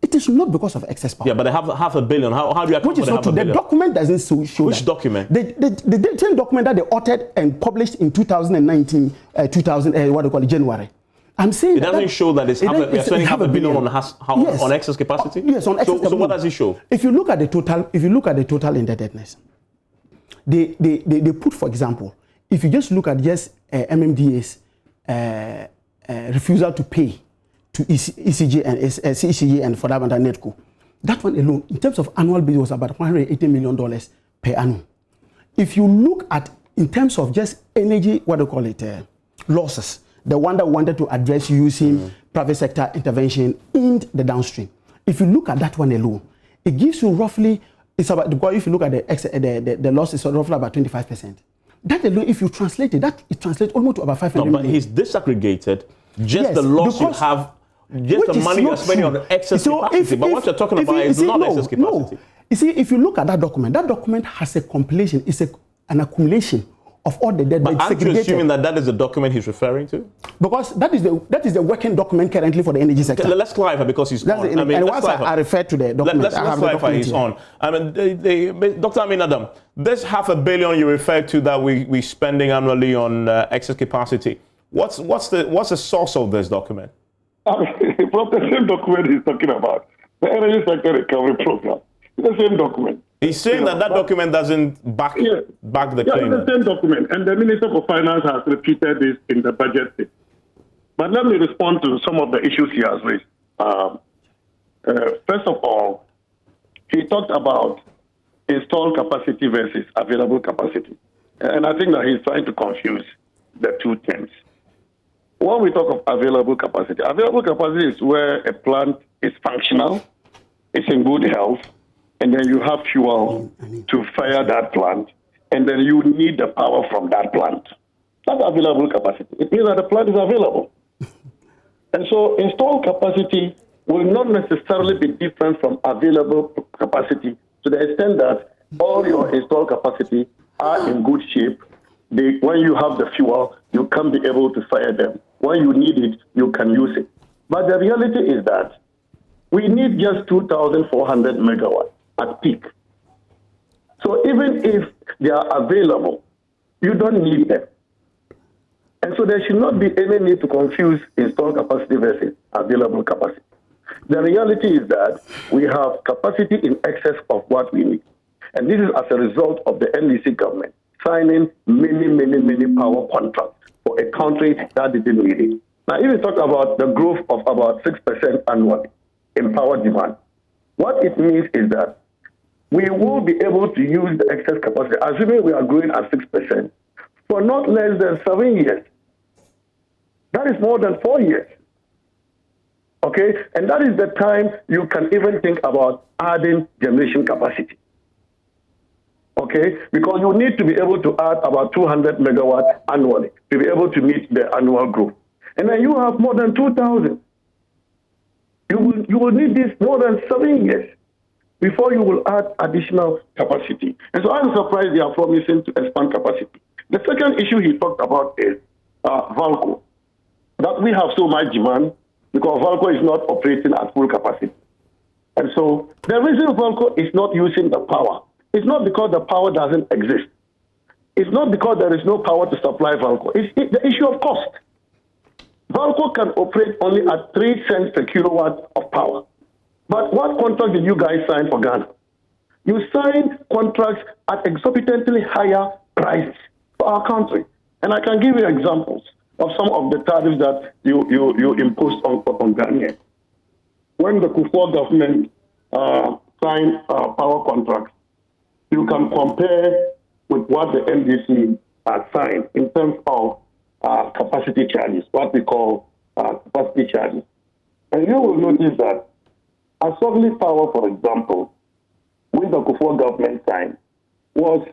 It is not because of excess power. Yeah, but they have $500 million. How do you account for the $500 million? The document doesn't show Which that. Document? The same document that they authored and published in 2019, January. I'm saying it doesn't show that it's $500 million on excess capacity. Yes, on excess capacity. So what does it show? If you look at the total indebtedness, they put, for example, if you just look at just MMDA's refusal to pay to ECG and CECG and for that matter NETCO, that one alone, in terms of annual bill, was about $180 million per annum. If you look at, in terms of just energy, what do you call it, losses, the one that wanted to address using private sector intervention in the downstream, if you look at that one alone, it gives you roughly, it's about, because if you look at the loss, it's roughly about 25%. That alone, if you translate it, it translates almost to about 500 million. But he's disaggregated just the loss you have, just the money you're spending on the excess capacity. But what you're talking about is not excess capacity. No. You see, if you look at that document has a compilation, it's an accumulation of all the debt. But aren't you assuming that is the document he's referring to? Because that is the working document currently for the energy sector. Let's clarify, because he's on. And once I refer to the document, let's clarify he's on. I mean, Dr. Amin Adam, this $500 million you referred to that we're spending annually on excess capacity. What's the source of this document? From the same document he's talking about, the energy sector recovery program. It's the same document. He's saying that document doesn't back the claim. It's the same document, and the Minister for Finance has repeated this in the budget. But let me respond to some of the issues he has raised. First of all, he talked about installed capacity versus available capacity. And I think that he's trying to confuse the two things. When we talk of available capacity is where a plant is functional, it's in good health, and then you have fuel to fire that plant, and then you need the power from that plant. That's available capacity. It means that the plant is available. And so installed capacity will not necessarily be different from available capacity to the extent that all your installed capacity are in good shape. When you have the fuel, you can be able to fire them. When you need it, you can use it. But the reality is that we need just 2,400 megawatts at peak. So even if they are available, you don't need them. And so there should not be any need to confuse installed capacity versus available capacity. The reality is that we have capacity in excess of what we need. And this is as a result of the NDC government signing many power contracts for a country that didn't need it. Now, if you talk about the growth of about 6% annually in power demand, what it means is that we will be able to use the excess capacity, assuming we are growing at 6%, for not less than 7 years. That is more than 4 years. Okay? And that is the time you can even think about adding generation capacity. Okay? Because you need to be able to add about 200 megawatts annually to be able to meet the annual growth. And then you have more than 2,000. You will need this more than 7 years before you will add additional capacity. And so I'm surprised they are promising to expand capacity. The second issue he talked about is Valco. That we have so much demand because Valco is not operating at full capacity. And so the reason Valco is not using the power, it's not because the power doesn't exist. It's not because there is no power to supply Valco. It's the issue of cost. Valco can operate only at 3 cents per kilowatt of power. But what contract did you guys sign for Ghana? You signed contracts at exorbitantly higher prices for our country. And I can give you examples of some of the tariffs that you imposed on Ghana. When the Kufuor government signed power contracts, you can compare with what the NDC has signed in terms of capacity charges, what we call capacity charges. And you will notice that Asogli Power, for example, with the Kufuor government signed, was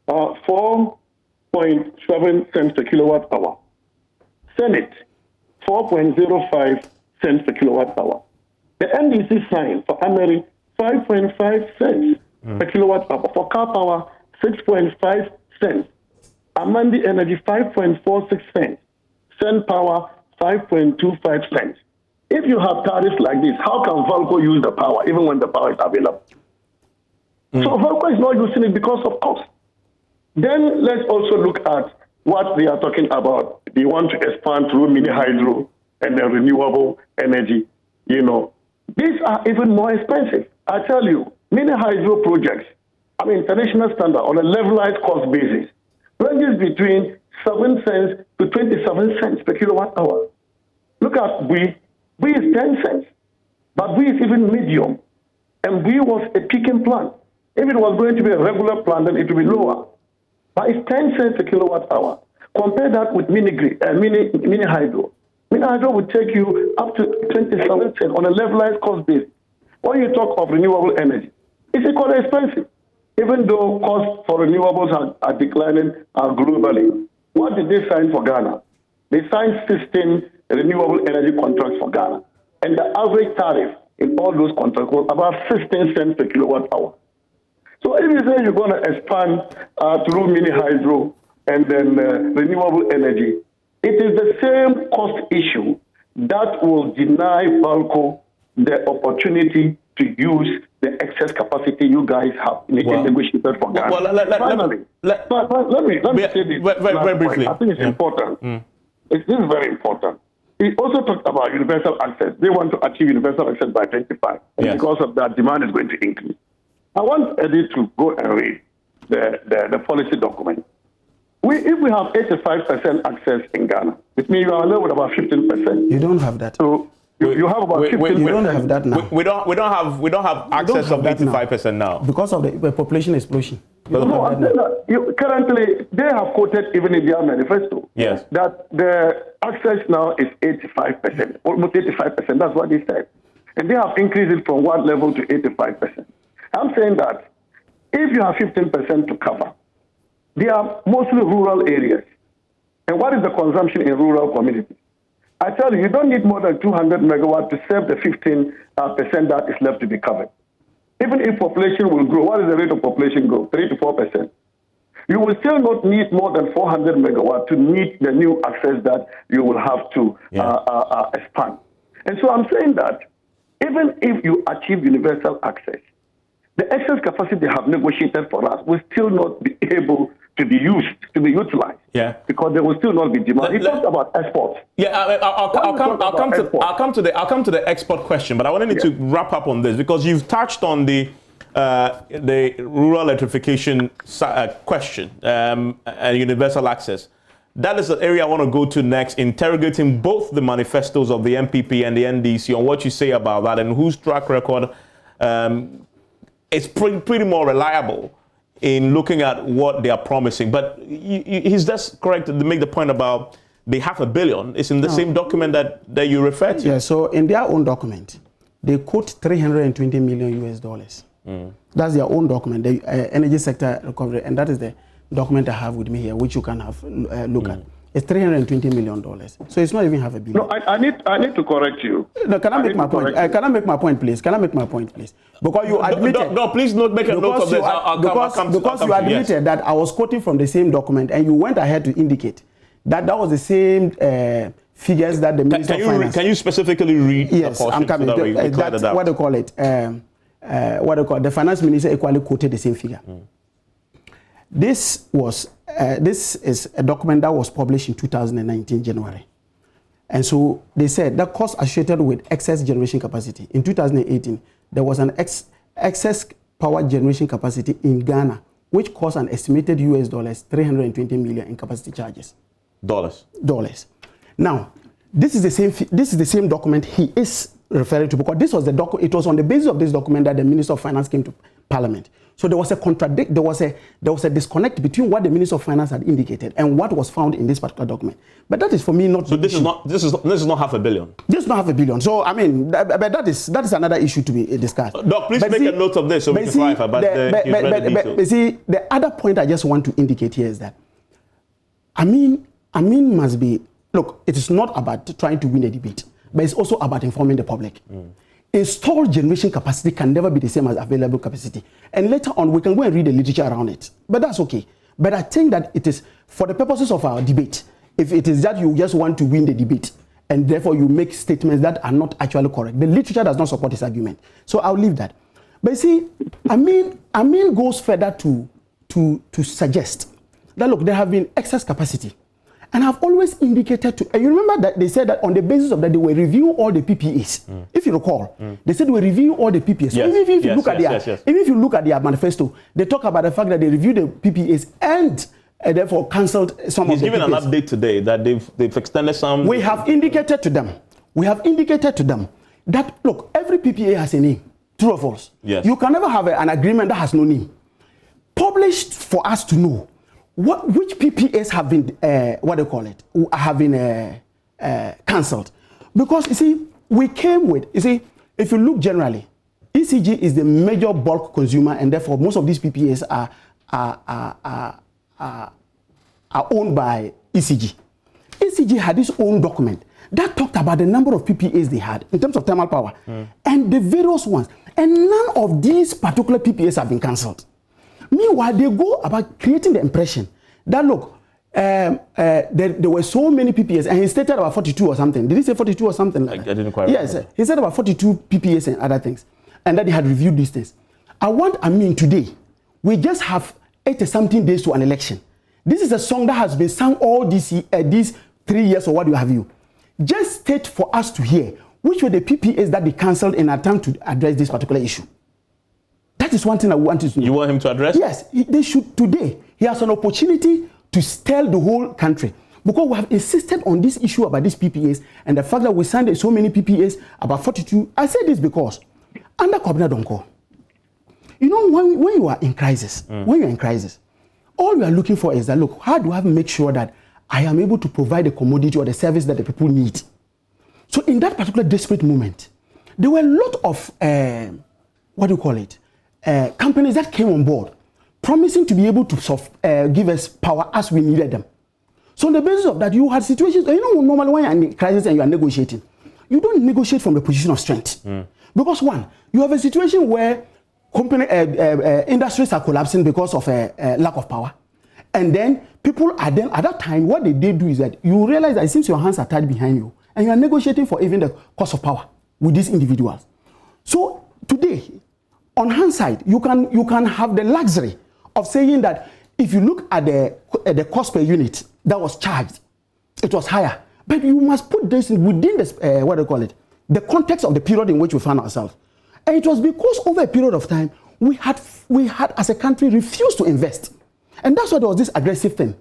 4.7 cents per kilowatt hour. Senate, 4.05 cents per kilowatt hour. The NDC signed for Ameri, 5.5 cents per kilowatt hour. For car power, 6.5 cents. Amandi Energy, 5.46 cents. Sen Power, 5.25 cents. If you have tariffs like this, how can Valco use the power even when the power is available? So Valco is not using it because of cost. Then let's also look at what they are talking about. They want to expand through mini hydro and then renewable energy. You know, these are even more expensive. I tell you, mini hydro projects I mean, international standard on a levelized cost basis ranges between 7 cents to 27 cents per kilowatt hour. Look at Bui. Bui is 10 cents, but Bui is even medium. And Bui was a peaking plant. If it was going to be a regular plant, then it would be lower. But it's 10 cents per kilowatt hour. Compare that with mini hydro. Mini hydro would take you up to 27 cents on a levelized cost base. When you talk of renewable energy, it's equally expensive. Even though costs for renewables are declining globally. What did they sign for Ghana? They signed 16 renewable energy contracts for Ghana. And the average tariff in all those contracts was about 16 cents per kilowatt hour. So if you say you're going to expand through mini hydro and then renewable energy, it is the same cost issue that will deny Valco the opportunity to use the excess capacity you guys have negotiated for Ghana. Well, let me say this very briefly. I think it's important. This is very important. He also talked about universal access. They want to achieve universal access by 25. And because of that, demand is going to increase. I want Eddie to go and read the policy document. If we have 85% access in Ghana, it means you are level with about 15%. You don't have that. So you have about 15%. You don't have that now. We don't have access of 85% now because of the population explosion. Currently, they have quoted even in their manifesto that the access now is 85%, almost 85%. That's what they said. And they have increased it from one level to 85%. I'm saying that if you have 15% to cover, they are mostly rural areas. And what is the consumption in rural communities? I tell you, you don't need more than 200 megawatts to serve the 15% that is left to be covered. Even if population will grow, what is the rate of population growth? 3 to 4%. You will still not need more than 400 megawatts to meet the new access that you will have to expand. And so I'm saying that even if you achieve universal access, the excess capacity they have negotiated for us will still not be able to be used, to be utilized. Because there will still not be demand. He talked about exports. I'll come to the export question, but I wanted to wrap up on this because you've touched on the rural electrification question and universal access. That is the area I want to go to next, interrogating both the manifestos of the MPP and the NDC on what you say about that and whose track record is pretty more reliable in looking at what they are promising. But he's just correct to make the point about the $500 million. It's in the same document that you refer to. Yeah, so in their own document, they quote $320 million US. That's their own document, the energy sector recovery, and that is the document I have with me here, which you can have look at. It's $320 million. So it's not even $500 million. No, I need to correct you. No, can I make my point? Can I make my point, please? Can I make my point, please? Because you admitted. No, please not make a note of this. Because you admitted that I was quoting from the same document, and you went ahead to indicate that was the same figures that the Minister of Finance. Can you specifically read? Yes, I'm coming. That's what they call it. The finance minister equally quoted the same figure. This is a document that was published in 2019 January, and so they said that cost associated with excess generation capacity in 2018 there was an excess power generation capacity in Ghana which cost an estimated US dollars 320 million in capacity charges. Dollars. Now this is the same document he is referring to, because this was it was on the basis of this document that the Minister of Finance came to Parliament. So there was a disconnect between what the Minister of Finance had indicated and what was found in this particular document. But that is for me not. So this is not $500 million. This is not $500 million. So I mean, but that is another issue to be discussed. Doc, please make a note of this so we can clarify. But see, the other point I just want to indicate here is that Amin must be. Look, it is not about trying to win a debate, but it's also about informing the public. Installed generation capacity can never be the same as available capacity. And later on, we can go and read the literature around it. But that's okay. But I think that it is, for the purposes of our debate, if it is that you just want to win the debate, and therefore you make statements that are not actually correct, the literature does not support this argument. So I'll leave that. But see, Amin goes further to suggest that, look, there have been excess capacity. And I've always indicated to, and you remember that they said that on the basis of that they will review all the PPAs. If you recall, they said they will review all the PPAs. So even if you look at even if you look at their manifesto, they talk about the fact that they reviewed the PPAs and therefore cancelled some of the PPAs. He's given an update today that they've extended some. We have indicated to them. We have indicated to them that look, every PPA has a name. True or false? Yes. You can never have an agreement that has no name. Published for us to know which PPAs have been have been cancelled. Because you see, we came with, you see, if you look generally, ECG is the major bulk consumer, and therefore most of these PPAs are owned by ECG. ECG had its own document that talked about the number of PPAs they had in terms of thermal power and the various ones. And none of these particular PPAs have been cancelled. Meanwhile, they go about creating the impression that, look, there were so many PPAs, and he stated about 42 or something. Did he say 42 or something? I didn't quite remember. Yes, he said about 42 PPAs and other things, and that they had reviewed these things. Today, we just have 80-something days to an election. This is a song that has been sung all these 3 years or what have you. Just state for us to hear which were the PPAs that they cancelled in an attempt to address this particular issue. That is one thing I wanted to know. You want him to address? Yes, they should today. He has an opportunity to tell the whole country, because we have insisted on this issue about these PPAs and the fact that we signed so many PPAs, about 42. I say this because under Kwabena Donko, you know, when you are in crisis, all we are looking for is that, look, how do I make sure that I am able to provide the commodity or the service that the people need? So in that particular desperate moment, there were a lot of, companies that came on board, promising to be able to give us power as we needed them. So on the basis of that, you had situations, you know, normally when you're in crisis and you are negotiating, you don't negotiate from the position of strength. Because one, you have a situation where industries are collapsing because of lack of power. And then people are then, at that time, what they do is that you realize that it seems your hands are tied behind you and you are negotiating for even the cost of power with these individuals. So today, on hindsight, you can have the luxury of saying that if you look at the cost per unit that was charged, it was higher. But you must put this within this, the context of the period in which we found ourselves. And it was because over a period of time, we had as a country refused to invest. And that's why there was this aggressive thing.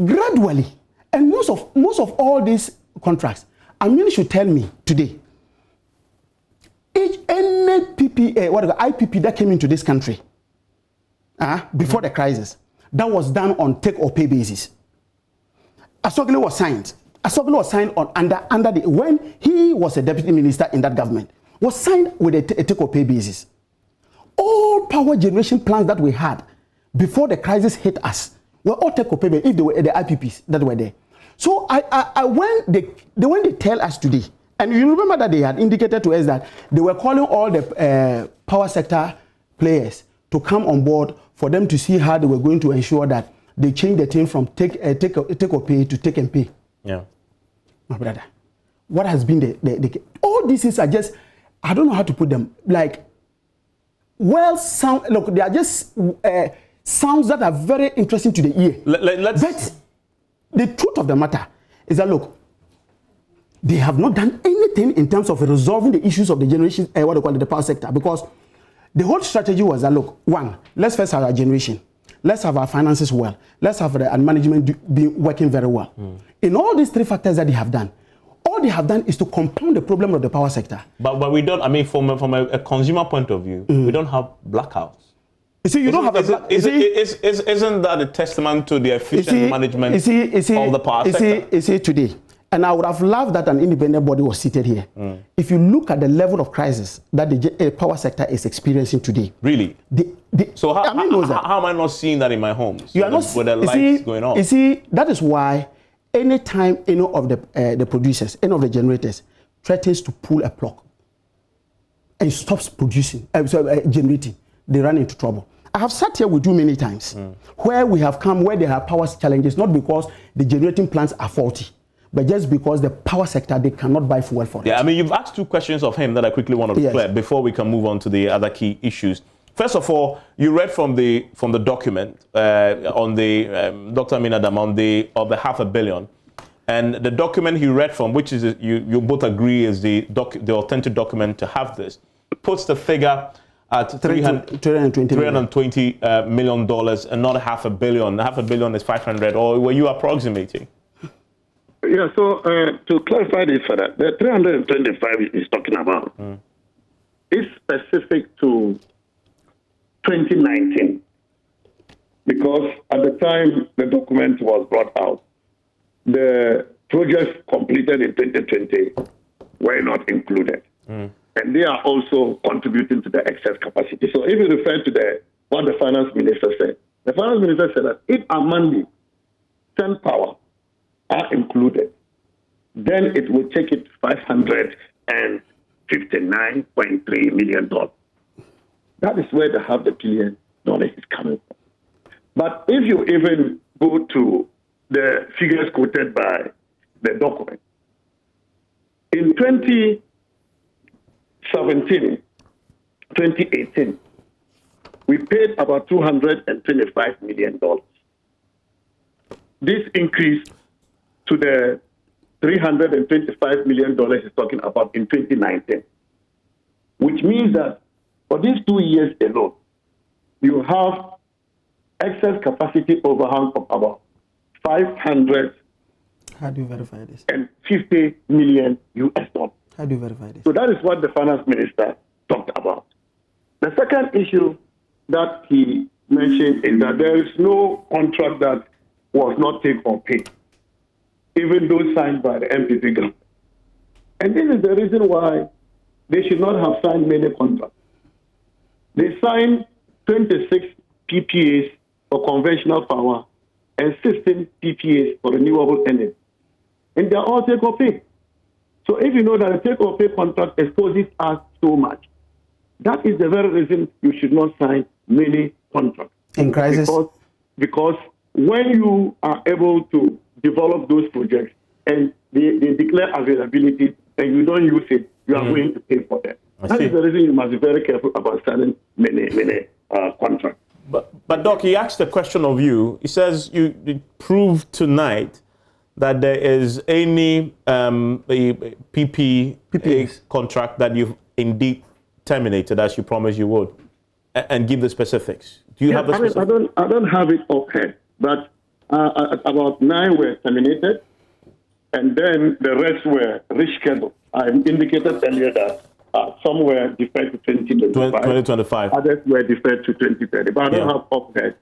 Gradually, and most of all these contracts, Amin should tell me today, any IPP that came into this country before the crisis, that was done on take or pay basis. Asogile was signed. Asogile was signed on when he was a deputy minister in that government, was signed with a take or pay basis. All power generation plans that we had before the crisis hit us were all take or pay basis if they were the IPPs that were there. So when they tell us today, and you remember that they had indicated to us that they were calling all the power sector players to come on board for them to see how they were going to ensure that they change the thing from take or pay to take and pay. Yeah. My brother, what has been the all these things are just, I don't know how to put them, like, look, they are just sounds that are very interesting to the ear. But the truth of the matter is that, look, they have not done anything in terms of resolving the issues of the generation, the power sector, because the whole strategy was that, look, one, let's first have our generation, let's have our finances well, let's have the management be working very well. In all these three factors that they have done, all they have done is to compound the problem of the power sector. But we don't, I mean, from a consumer point of view, we don't have blackouts. You see, isn't that a testament to the efficient management of the power sector? You see, today, and I would have loved that an independent body was seated here. If you look at the level of crisis that the power sector is experiencing today. Really? So how am I not seeing that in my home? So you are not, with the lights going on? You see, that is why anytime any of the producers, any of the generators threatens to pull a plug and stops generating, they run into trouble. I have sat here with you many times where we have come where there are power challenges, not because the generating plants are faulty, but just because the power sector, they cannot buy fuel for it. Yeah, I mean, you've asked two questions of him that I quickly want to clear before we can move on to the other key issues. First of all, you read from the document on the Dr. Amin Adam on the $500 million, and the document he read from, which is you both agree is the authentic document to have this, puts the figure at $320 million and not $500 million. $500 million is 500, or were you approximating? Yeah, so to clarify this further, the 325 is talking about is specific to 2019, because at the time the document was brought out, the projects completed in 2020 were not included. And they are also contributing to the excess capacity. So if you refer to what the finance minister said, the finance minister said that if Amandi, Sun Power are included, then it will take it $559.3 million. That is where the $500 billion is coming from. But if you even go to the figures quoted by the document, in 2017, 2018, we paid about $225 million. This increased to the $325 million is talking about in 2019, which means that for these 2 years alone, you have excess capacity overhang of about 500. How do you verify this? And $50 million US. How do you verify this? So that is what the finance minister talked about. The second issue that he mentioned is that there is no contract that was not take or pay, even though signed by the MPP government. And this is the reason why they should not have signed many contracts. They signed 26 PPAs for conventional power and 16 PPAs for renewable energy. And they're all take or pay. So if you know that a take or pay contract exposes us so much, that is the very reason you should not sign many contracts. In crisis? Because when you are able to develop those projects and they declare availability and you don't use it, you are going to pay for them. That is the reason you must be very careful about signing many contracts. But Doc, he asked a question of you. He says you proved tonight that there is any PPA contract that you've indeed terminated as you promised you would, and give the specifics. Do you have the specifics? I don't have it offhand, but about 9 were terminated, and then the rest were rescheduled. I indicated earlier that some were deferred to 2025. Others were deferred to 2030. But I don't have offhand.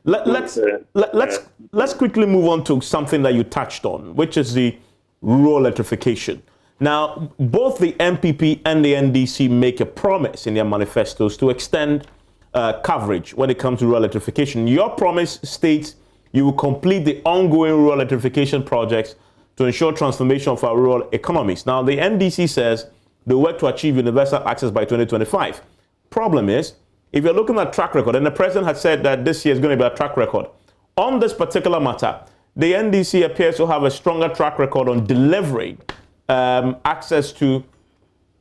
Let's quickly move on to something that you touched on, which is the rural electrification. Now, both the MPP and the NDC make a promise in their manifestos to extend coverage when it comes to rural electrification. Your promise states you will complete the ongoing rural electrification projects to ensure transformation of our rural economies. Now, the NDC says they work to achieve universal access by 2025. Problem is, if you're looking at track record, and the president had said that this year is going to be a track record, on this particular matter, the NDC appears to have a stronger track record on delivering access to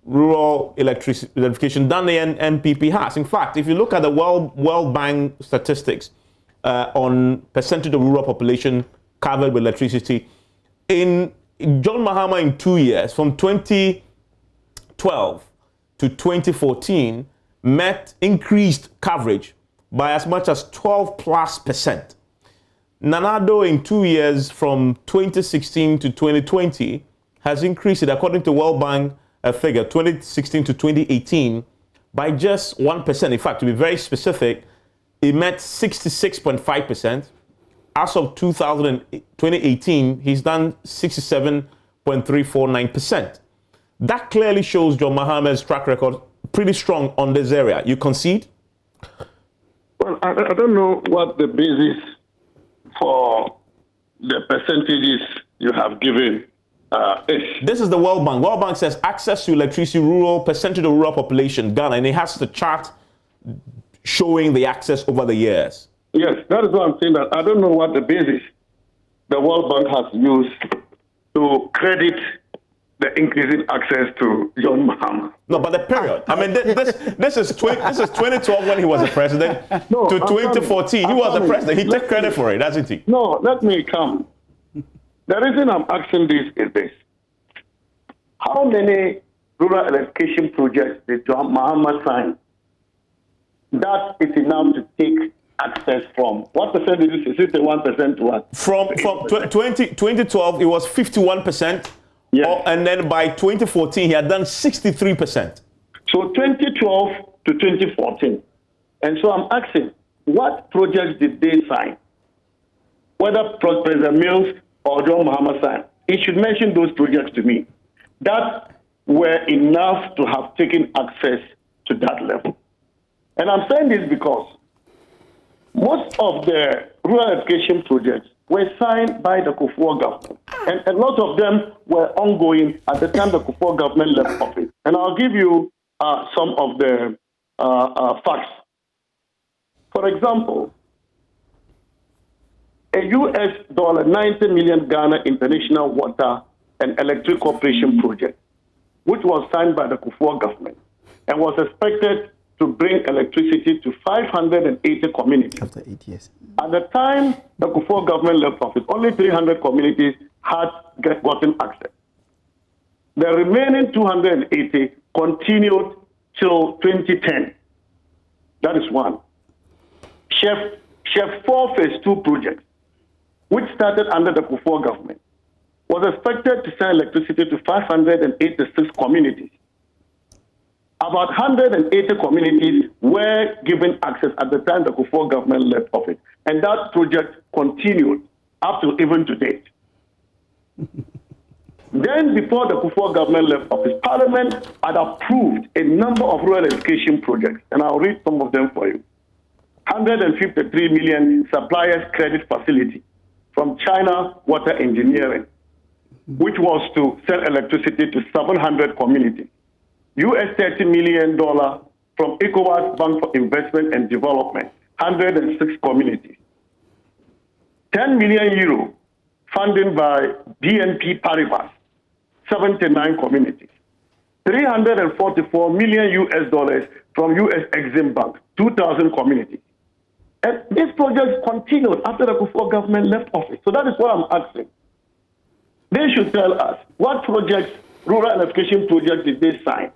rural electrification than the MPP has. In fact, if you look at the World Bank statistics on percentage of rural population covered with electricity, in John Mahama in 2 years, from 2012 to 2014, met increased coverage by as much as 12+%. Nanado in 2 years, from 2016 to 2020, has increased it, according to World Bank figure, 2016 to 2018, by just 1%. In fact, to be very specific, it met 66.5%. As of 2018, he's done 67.349%. That clearly shows John Mahama's track record pretty strong on this area. You concede? Well, I don't know what the basis for the percentages you have given is. This is the World Bank. World Bank says access to electricity, rural percentage of rural population, Ghana, and it has the chart showing the access over the years. Yes, that is what I'm saying. That I don't know what the basis the World Bank has used to credit the increasing access to John Mahama. No, but the period. I mean, this is 2012 when he was the president No, to I'm 2014. coming. He was the I'm president. He coming. took credit for it, doesn't he? No, let me come. The reason I'm asking this is this. How many rural electrification projects did John Mahama sign that is enough to take access from? What percent did you say? 61% to what? From 2012, it was 51%. Yes. And then by 2014, he had done 63%. So 2012 to 2014. And so I'm asking, what projects did they sign? Whether President Mills or John Mahama signed, he should mention those projects to me that were enough to have taken access to that level. And I'm saying this because most of the rural education projects were signed by the Kufuor government. And a lot of them were ongoing at the time the Kufuor government left office. And I'll give you some of the facts. For example, a US dollar 90 million Ghana International Water and Electric Corporation project, which was signed by the Kufuor government and was expected to bring electricity to 580 communities. After 8 years. At the time the Kufuor government left office, only 300 communities had gotten access. The remaining 280 continued till 2010. That is one. Chef 4 Phase 2 project, which started under the Kufuor government, was expected to sell electricity to 586 communities. About 180 communities were given access at the time the Kufuor government left office. And that project continued up to even to date. Then, before the Kufuor government left office, Parliament had approved a number of rural education projects. And I'll read some of them for you. 153 million suppliers credit facility from China Water Engineering, which was to sell electricity to 700 communities. US $30 million from ECOWAS Bank for Investment and Development, 106 communities. 10 million euro funding by BNP Paribas, 79 communities. 344 million US dollars from US Exim Bank, 2,000 communities. And these projects continued after the Kufuor government left office. So that is what I'm asking. They should tell us what projects, rural electrification projects, did they sign,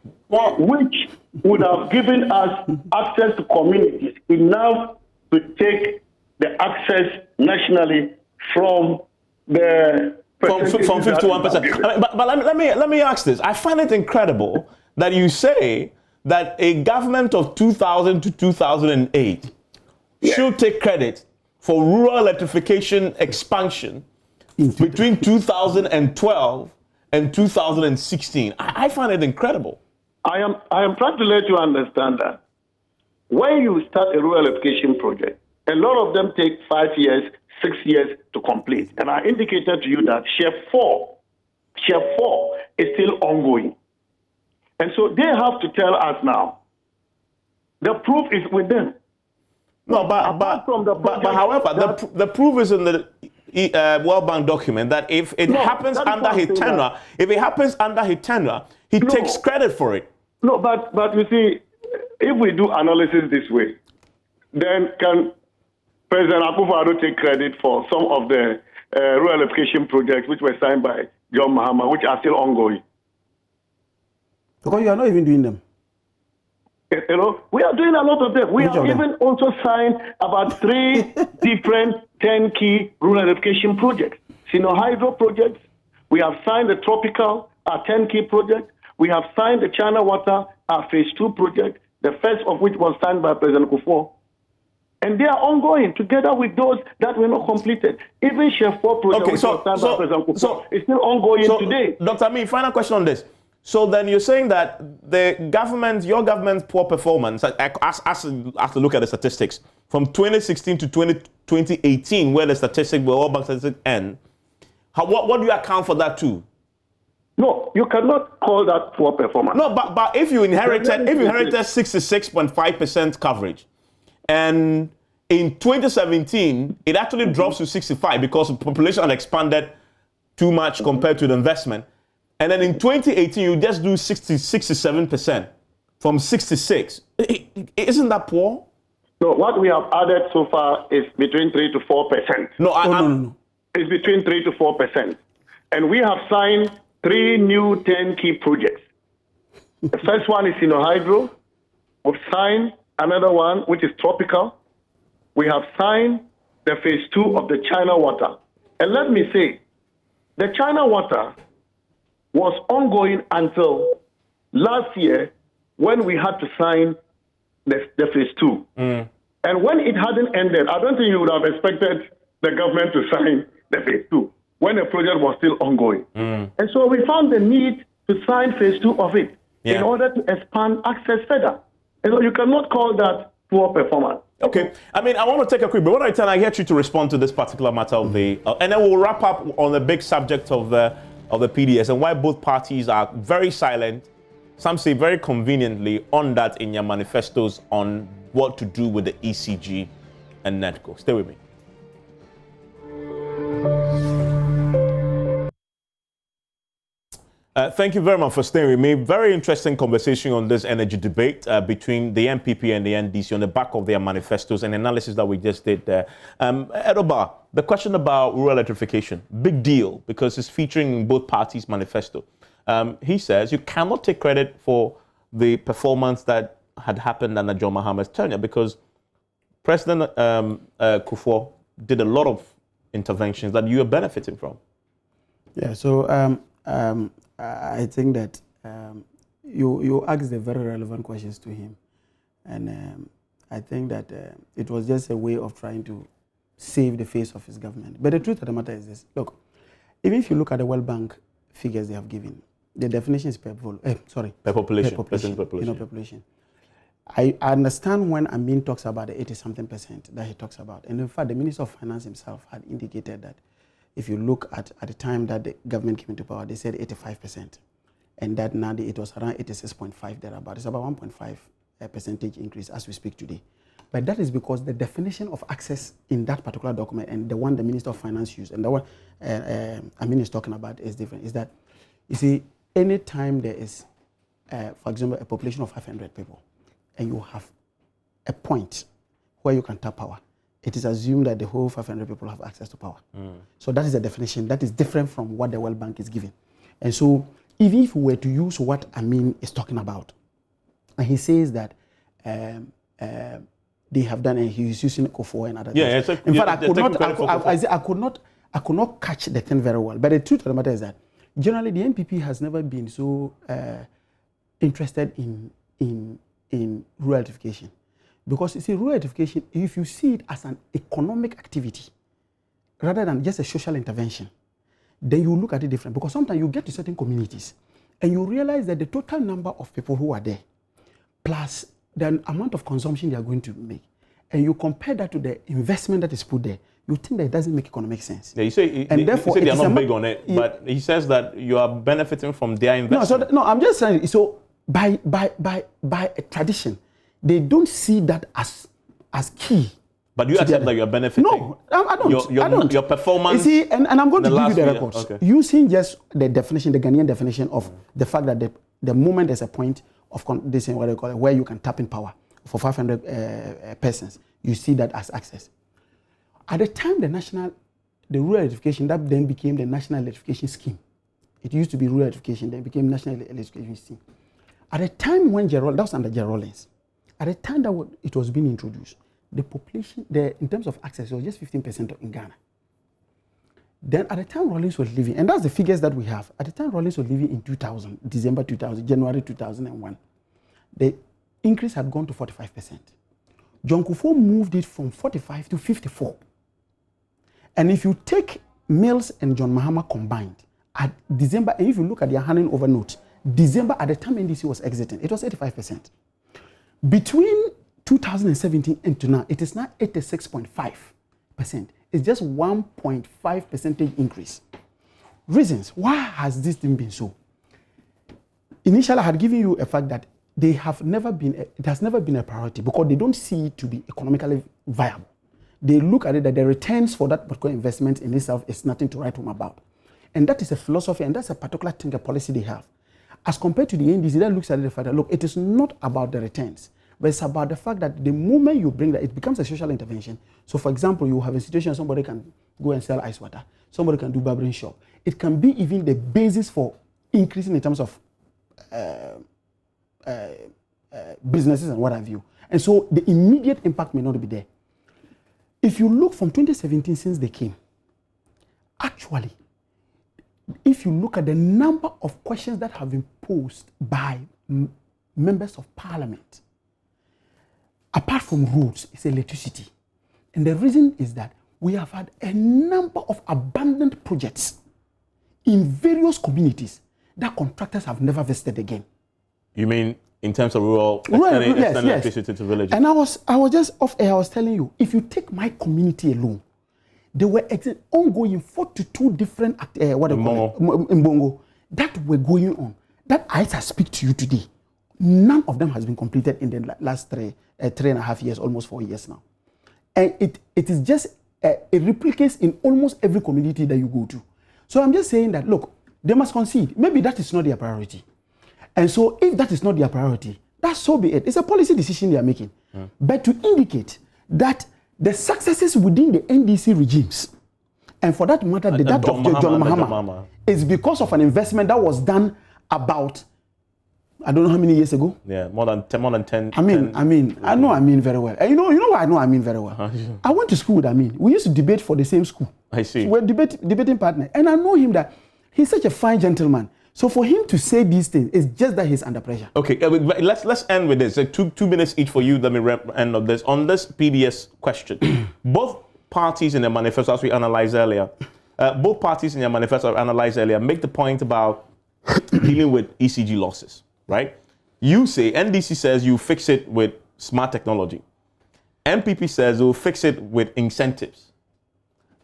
which would have given us access to communities enough to take the access nationally from the from 51%. But let me ask this. I find it incredible that you say that a government of 2000 to 2008 should take credit for rural electrification expansion between 2012 and 2016. I find it incredible. I am trying to let you understand that when you start a rural electrification project, a lot of them take 5 years, 6 years to complete. And I indicated to you that Chef 4 is still ongoing. And so they have to tell us now. The proof is with them. No, but however, the proof is in the World Bank document that if it happens under his tenure, he takes credit for it. No, but you see, if we do analysis this way, then can President Akufo-Addo take credit for some of the rural electrification projects which were signed by John Mahama, which are still ongoing? Because you are not even doing them. You know, we are doing a lot of them. We have even also signed about 3 different 10-key rural electrification projects. Sino Hydro projects. We have signed the Tropical, 10-key project. We have signed the China Water, Phase 2 project, the first of which was signed by President Kufuor. And they are ongoing together with those that were not completed. Even Chef 4 project, which was signed by President Kufuor, is still ongoing today. Dr. Amin, final question on this. So then you're saying that the government, your government's poor performance, as to look at the statistics, from 2016 to 2018, where the statistics, where all bank statistics end, what do you account for that too? No, you cannot call that poor performance. No, but if you inherited 66.5% coverage, and in 2017 it actually drops to 65 because the population had expanded too much compared to the investment. And then in 2018, you just do 67% from 66. Isn't that poor? No, what we have added so far is between 3 to 4%. No. It's between 3 to 4%. And we have signed 3 new turnkey projects. The first one is Hydro. We've signed another one, which is tropical. We have signed the phase 2 of the China water. And let me say, the China water was ongoing until last year when we had to sign the phase 2. And when it hadn't ended, I don't think you would have expected the government to sign the phase 2 when the project was still ongoing. And so we found the need to sign phase 2 of it in order to expand access further. And so you cannot call that poor performance. Okay. I mean, I want to take a quick break. When I turn, I get you to respond to this particular matter of the, and then we'll wrap up on the big subject of the PDS and why both parties are very silent. Some say very conveniently on that in your manifestos on what to do with the ECG and NETCO. Stay with me. Thank you very much for staying with me. Very interesting conversation on this energy debate between the MPP and the NDC on the back of their manifestos and analysis that we just did there. Edoba, the question about rural electrification, big deal because it's featuring in both parties' manifesto. He says you cannot take credit for the performance that had happened under John Mahama's tenure because President Kufuor did a lot of interventions that you are benefiting from. Yeah, so I think that you asked the very relevant questions to him. And I think that it was just a way of trying to save the face of his government. But the truth of the matter is this. Look, even if you look at the World Bank figures they have given, the definition is per population. Population. I understand when Amin talks about the 80-something% that he talks about. And in fact, the Minister of Finance himself had indicated that if you look at the time that the government came into power, they said 85%. And that now it was around 86.5 thereabout. It's about 1.5 percentage increase as we speak today. But that is because the definition of access in that particular document and the one the Minister of Finance used and the one Amin is talking about is different. Is that, you see, any time there is, for example, a population of 500 people and you have a point where you can tap power, it is assumed that the whole 500 people have access to power. So that is the definition. That is different from what the World Bank is giving. And so even if we were to use what Amin is talking about, and he says that they have done, and he's using Kufuor and other things. In fact, I could not catch the thing very well. But the truth of the matter is that generally the NPP has never been so interested in rural electrification. Because you see, rural electrification, if you see it as an economic activity rather than just a social intervention, then you look at it different. Because sometimes you get to certain communities and you realize that the total number of people who are there plus the amount of consumption they are going to make, and you compare that to the investment that is put there, you think that it doesn't make economic sense. Yeah, you say, therefore, they are not big on it, but he says that you are benefiting from their investment. No, I'm just saying, so by a tradition, they don't see that as key. But you accept that you are benefiting? No, I don't. Your performance. You see, and I'm going to give you the records. Okay. Using just the definition, the Ghanaian definition of the fact that the moment there's a point of this, what they call it, where you can tap in power for 500 persons, you see that as access. At the time, the rural electrification, that then became the National Electrification Scheme. It used to be rural electrification, then became National Electrification Scheme. At the time when that was under Gerald, at the time that it was being introduced, the population, in terms of access, it was just 15% in Ghana. Then at the time Rawlings was living, and that's the figures that we have, at the time Rawlings was living in 2000, December 2000, January 2001, the increase had gone to 45%. John Kufuor moved it from 45 to 54. And if you take Mills and John Mahama combined, at December, and if you look at their handing over note, December at the time NDC was exiting, it was 85%. Between 2017 and to now, it is now 86.5%. It's just 1.5 percentage increase. Reasons, why has this thing been so? Initially, I had given you a fact that it has never been a priority because they don't see it to be economically viable. They look at it that the returns for that particular investment in itself is nothing to write home about. And that is a philosophy, and that's a particular thing, a policy they have. As compared to the NDC that looks at the fact that, look, it is not about the returns, but it's about the fact that the moment you bring that, it becomes a social intervention. So, for example, you have a situation somebody can go and sell ice water, somebody can do barbering shop. It can be even the basis for increasing in terms of businesses and what have you. And so the immediate impact may not be there. If you look from 2017 since they came, actually, if you look at the number of questions that have been posed by members of parliament, apart from roads, it's electricity. And the reason is that we have had a number of abandoned projects in various communities that contractors have never visited again. You mean in terms of rural extending electricity to villages? And I was just off air, I was telling you, if you take my community alone, there were ongoing 42 different Mbongo that were going on. That I speak to you today, none of them has been completed in the last 3.5 years, almost 4 years now. And it is just, it replicates in almost every community that you go to. So I'm just saying that, look, they must concede. Maybe that is not their priority. And so if that is not their priority, that's so be it. It's a policy decision they are making. But to indicate that the successes within the NDC regimes, and for that matter, the death of John Mahama, is because of an investment that was done about, I don't know how many years ago. Yeah, more than 10. I know Amin very well. You know why I know Amin very well? I went to school with Amin. We used to debate for the same school. I see. So we're debating partner. And I know him that he's such a fine gentleman. So for him to say these things, it's just that he's under pressure. Okay, let's end with this. Two minutes each for you. Let me end on this. On this PDS question, both parties in the manifesto, as we analyzed earlier, make the point about dealing with ECG losses, right? You say, NDC says you fix it with smart technology. MPP says we'll fix it with incentives.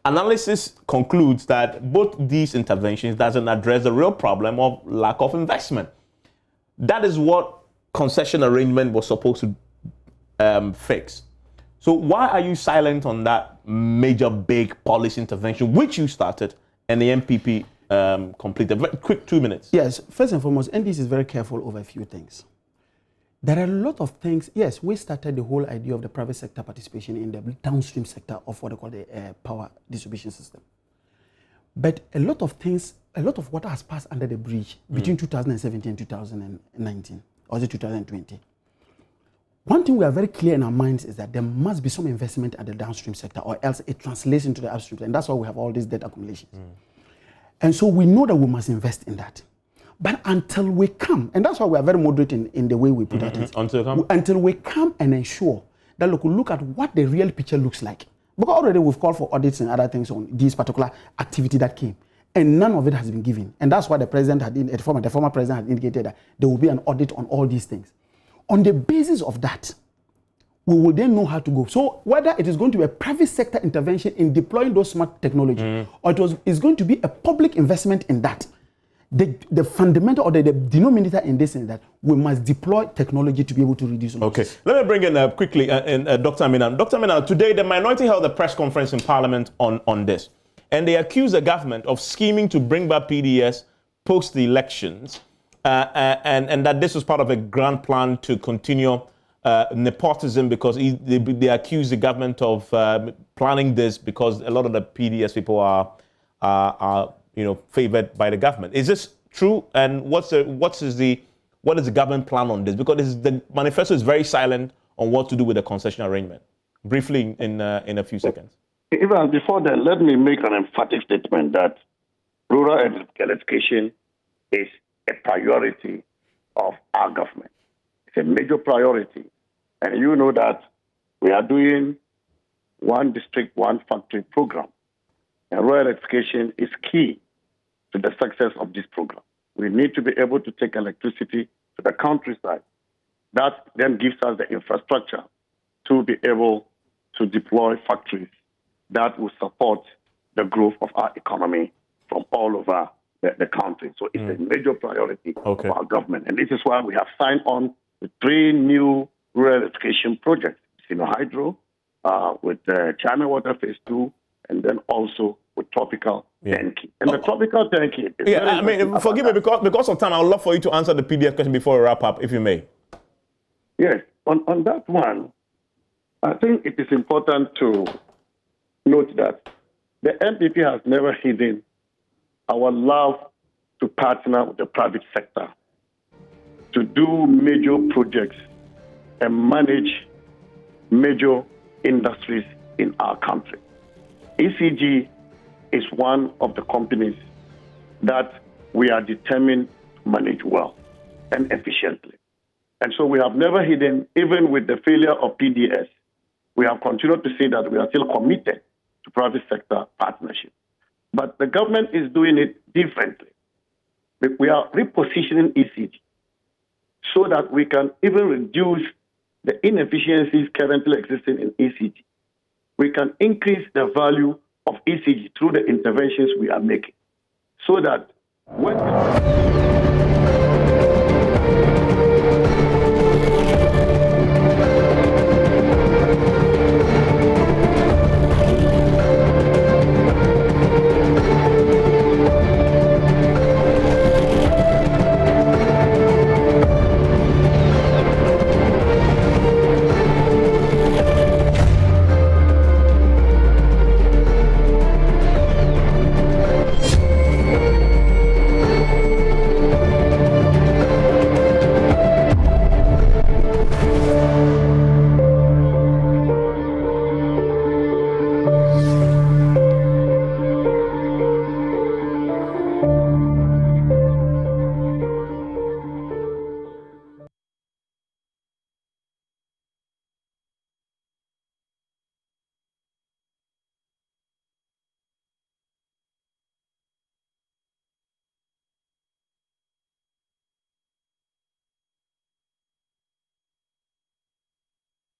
Analysis concludes that both these interventions doesn't address the real problem of lack of investment. That is what concession arrangement was supposed to fix. So why are you silent on that major big policy intervention which you started and the MPP completed? Very quick 2 minutes. Yes, first and foremost, NDC is very careful over a few things. There are a lot of things. Yes, we started the whole idea of the private sector participation in the downstream sector of what they call the power distribution system. But a lot of things, a lot of water has passed under the bridge between 2017 and 2019, or is it 2020? One thing we are very clear in our minds is that there must be some investment at the downstream sector, or else it translates into the upstream, and that's why we have all these debt accumulations. And so we know that we must invest in that. But until we come, and that's why we are very moderate in the way we put it. Until we come and ensure that look at what the real picture looks like. Because already we've called for audits and other things on this particular activity that came. And none of it has been given. And that's why the president the former president had indicated that there will be an audit on all these things. On the basis of that, we will then know how to go. So whether it is going to be a private sector intervention in deploying those smart technology, or it's going to be a public investment in that, the fundamental or the denominator in this is that we must deploy technology to be able to reduce losses. Okay, let me bring in quickly Dr. Aminan. Dr. Aminan, today the minority held a press conference in Parliament on this, and they accused the government of scheming to bring back PDS post the elections, and that this was part of a grand plan to continue nepotism, because they accused the government of planning this because a lot of the PDS people are favored by the government. Is this true? And what is the government plan on this? Because the manifesto is very silent on what to do with the concession arrangement. Briefly, in a few seconds. Even before that, let me make an emphatic statement that rural education is a priority of our government. It's a major priority. And you know that we are doing one district, one factory program. And rural education is key to the success of this program. We need to be able to take electricity to the countryside. That then gives us the infrastructure to be able to deploy factories that will support the growth of our economy from all over the country. So it's a major priority of our government. And this is why we have signed on with 3 new rural education projects, Hydro, with China Water Phase 2, and then also with tropical turnkey. And the tropical turnkey is I mean, forgive me, because of time, I would love for you to answer the PDF question before we wrap up, if you may. Yes, on that one, I think it is important to note that the MPP has never hidden our love to partner with the private sector to do major projects and manage major industries in our country. ECG is one of the companies that we are determined to manage well and efficiently. And so we have never hidden, even with the failure of PDS, we have continued to say that we are still committed to private sector partnership. But the government is doing it differently. We are repositioning ECG so that we can even reduce the inefficiencies currently existing in ECG. We can increase the value of ECG through the interventions we are making so that when